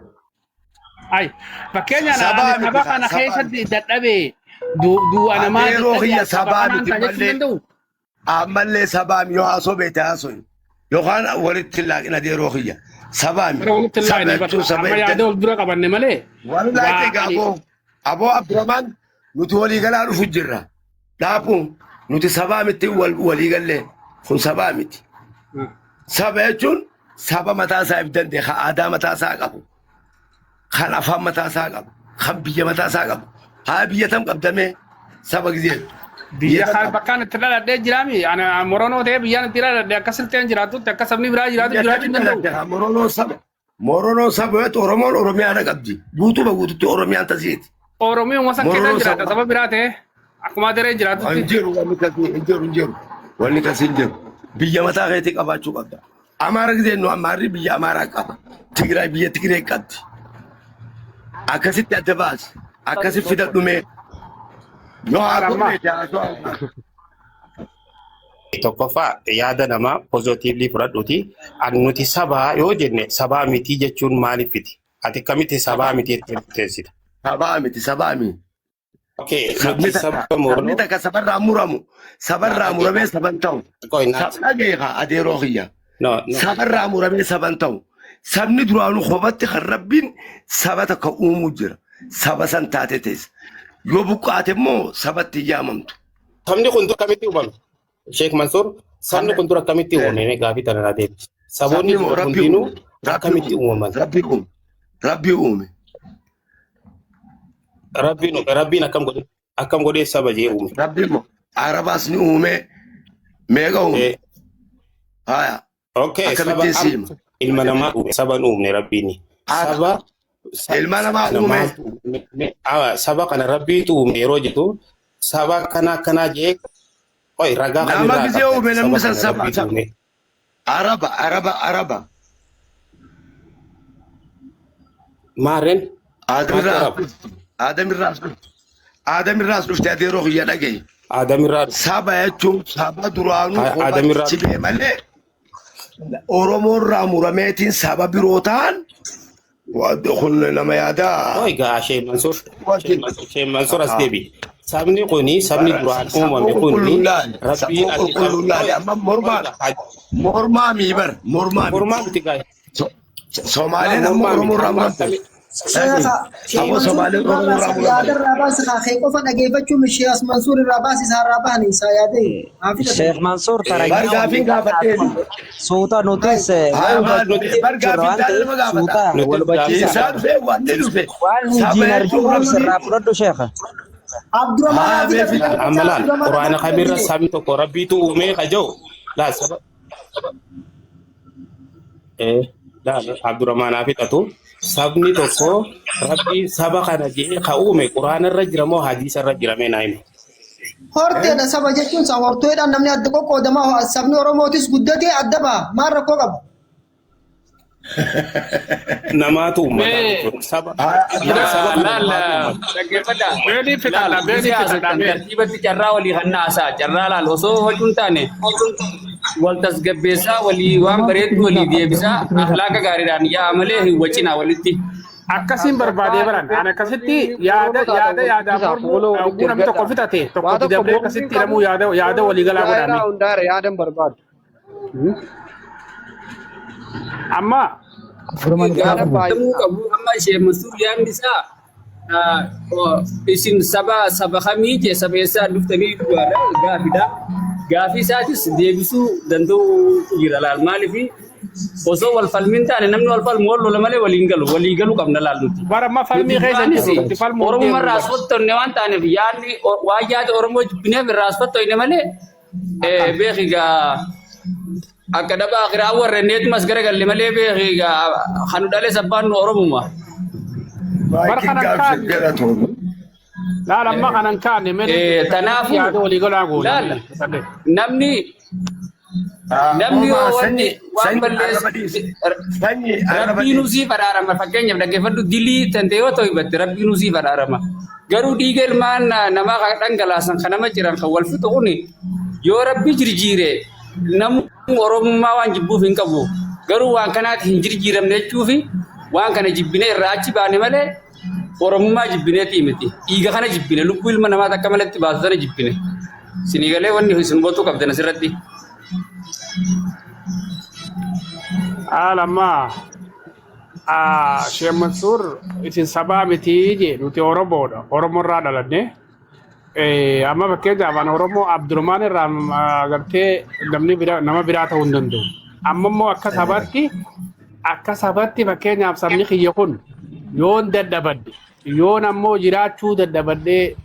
Ay, fakkeenyaan saba kana keessatti dadhabee du'a namaa adeeroo guyyaa sabaa miti mallee. Ammallee sabaa yoo haasoo beete haasoo yookaan walitti laaqina adeeroo guyyaa. Sabaan yaada ol dura qabanne malee wallahi gaaboo aboo Abdurrahman nuti walii galaa dhufu jirra dhaabuun nuti sabaa miti walii gallee kun sabaa miti saba jechuun saba mataa isaa ibdante kan aadaa mataa isaa qabu kan afaan mataa isaa qabu kan biyya mataa isaa qabu haa biyya tam qabdamee saba gizee biyya kan bakkaan itti dhaladhee jiraami ana Moronoo ta'ee biyyaan itti dhaladhee akka silteen jiraatutti akka sabni biraa jiraachuu danda'u. Moronoo saba yoo ta'u Oromoon Oromiyaa qabdi guutuuba guutuutti Oromiyaan tasiiti. Oromiyaa wasa keessa jiraata saba biraa ta'ee akkuma daree jiraatutti. Injiru wanni kasi injiru biyya mataa keetii qabaachuu qabda. Amaara gizee nu Amaarri biyya Amaaraa qaba. Tigraay biyya Tigree qabdi. Akkasitti adda baasi akkasitti fidadhumee. Tokkoffaa yaada namaa pozitiivlii fudhadhuuti. Ani nuti sabaa yoo jenne sabaa miti jechuun maaliifiti? Ati kamitti sabaa miti itti murteessita? Sabaa miti. Okey, nuti saba Moronoo. Namni takka sabarraa muramee saban ta'u. Dhageekaa adeeroo kiyya. Sabarraa muramee saban ta'u. Sabni duraanuu kophaatti kan rabbiin saba takka uumuu jira. Saba san taate teessa. Yoo buqqaate immoo sabatti yaamamtu. sabni kun dura akkamitti uumame? Sheek Mansuur sabni kun dura akkamitti uumame gaafii tana naa deebi. Saboonni hundinuu akkamitti uumaman? Rabbi uume. Rabbiin akkam godhee saba jee uume? Rabbi mo Arabaas ni uume meeqa uume? Haya. Okay, ilma namaa uume saba uumne rabbiini. Saba ilma namaa uume. Saba kana rabbiitu uume yeroo jedhu saba kana jee oi ragaa kan nama gisee uume namni san saba Araba. Maaren Adamirraas dhuftee adeeroo guyyaa dhagaye. Saba jechuun saba duraanuu kophaatti bee malee Oromoon irraa murameetiin saba biroo ta'an kun nama yaadaa. Oi gaa Sheek Mansuur as deebi. Sabni kuni sabni duraan uumame kuni rabbiin qulqulluudhaan amma mormaa miibar mormaa miti gaa. Somaaleen amma Oromoo irraa muramte. Abo Somaaleen Oromoo irraa muramte. Yaada irraa baasi kaakee qofa dhageeffachuun Sheek Mansuur irraa baasi isaa irraa baani isaa yaadee. Sheek Mansuur Bargaafin gaafattee. Suuta nutis bargaafin dhalma gaafata. wal bachiisa. Isaan fee wanti dhufe. Waan hojiin arginu sirraa fudhadhu Sheekha. Amalaan quraana kamirra sabni tokko rabbiitu uume qajoo laa saba Abdurrahmaan Afixatu sabni tokko rabbii saba kana jee ka uume quraana irra jira moo hadiisa irra jira mee naa himi. Horteedha saba jechuun isaa horteedhaan namni adda qoqqoodamaa sabni Oromootis guddatee adda ba'a maal rakkoo qaba. Namaatu uummata saba. Tartiibatti carraa walii hannaasaa carraa laal osoo hojuun taane wal tasgabbeessaa walii waan bareedu walii deebisaa akhlaaqa gaariidhaan yaa malee hin wacinaa walitti. Akkasiin barbaadee baran ani akkasitti yaada mormuu namni tokko fitate tokko didabree akkasitti hidhamuu yaada waliigalaa godhame. Yaadan barbaadu. Amma amma Sheek Mansuur yaadni isaa isin saba kamii jee saba eessaa dhuftanii gaafidha. Gaafii isaatis deebisuu danda'u jira laal maaliif osoo wal falmiin taane namni wal falmu wal lola malee walii galuu qabna laal nuti. Baramma falmii keessatti falmuu Oromoo raasfattoonne waan taaneef yaadni waan yaada Oromoo jibbineef raasfattoonne malee beekigaa akka daba akhiraa warra neetumas garagalle malee beekigaa kanu dhalee sabbaan Oromuma. Laal amma kanan kaane tanaafu yaada walii galaa goone. Namni waan balleessu rabbiinuu siif araarama fakkeenyaaf dhaggeeffadhu dilii tante yoo ta'u hibatte rabbiinuu siif araarama. Garuu dhiiga ilmaan namaa kan dhangalaasan kan nama jiran kan wal fixu kuni yoo rabbi jirjiire namni Oromummaa waan jibbuuf hin qabu. Garuu waan kanaati hin jirjiiramne jechuufi waan kana jibbinee irraa achi baane malee Oromummaa jibbineetii miti. Dhiiga kana jibbine lubbuu ilma namaa takka malatti baasu sana jibbine. Sinii galee wanni isin bootuu qabdan asirratti. Alamma Sheek Mansuur isin sabaa miti jee nuti Oromoodha. Oromoo irraa dhalanne. Amma fakkeenyaaf ani Oromoo Abdurrahmaan irraa agartee nama biraa ta'uu hin danda'u. Amma immoo akka sabaatti fakkeenyaaf sabni kiyya kun yoon dadhabadde yoon ammoo jiraachuu dadhabadde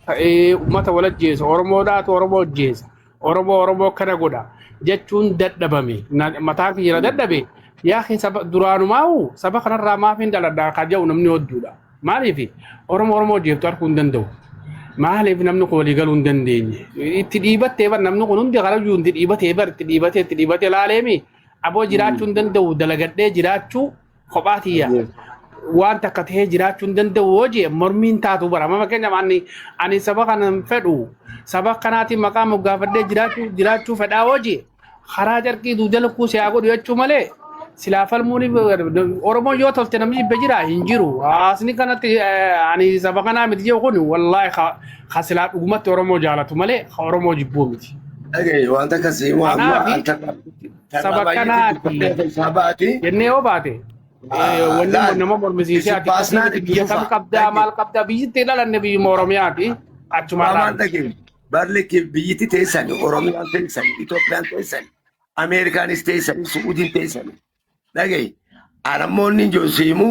uummata wal ajjeesa Oromoodhaatu Oromoo ajjeesa Oromoo kana godha jechuun dadhabame mataa kiyya dadhabe yaa saba duraanumaa saba kanarraa maaf hin dhaladhaa kan jedhu namni hodduudha. Maaliif Oromoo ajjeeftu arguu hin danda'u. Maaliif namni kun walii galuu hin dandeenye. Itti dhiibattee bar namni kun hundi karayyuu itti dhiibatee laaleemi aboo jiraachuu hin danda'u dalagadhee jiraachuu kophaatiyya. Waan takka ta'ee jiraachuu hin danda'u hojii mormiin taatu bara. Amma fakkeenyaaf ani saba kana fedhu saba kanaatiin maqaa moggaafadhee jiraachuu fedhaa hojii karaa carqii duudala kuusee haa godhu jechuu malee silaa falmuun Oromoo yoo tolte namni jibbe jira hin jiru. Asni kanatti ani saba kanaa miti jedhu kun wallaahi ka silaa dhugumatti Oromoo jaalatu malee ka Oromoo jibbuu miti. Wanta akkasii waan saba kanaati jennee yoo baate wanni nama mormisiisee ati biyya kam qabdaa maal qabdaa biyyitti dhalanne biyyuma Oromiyaati achumaan barlek biyyiti teessan Oromiyaan teessan Itoophiyaan teessan Ameerikaanis teessan Suudiin teessan dhagaye anammoonni josiimu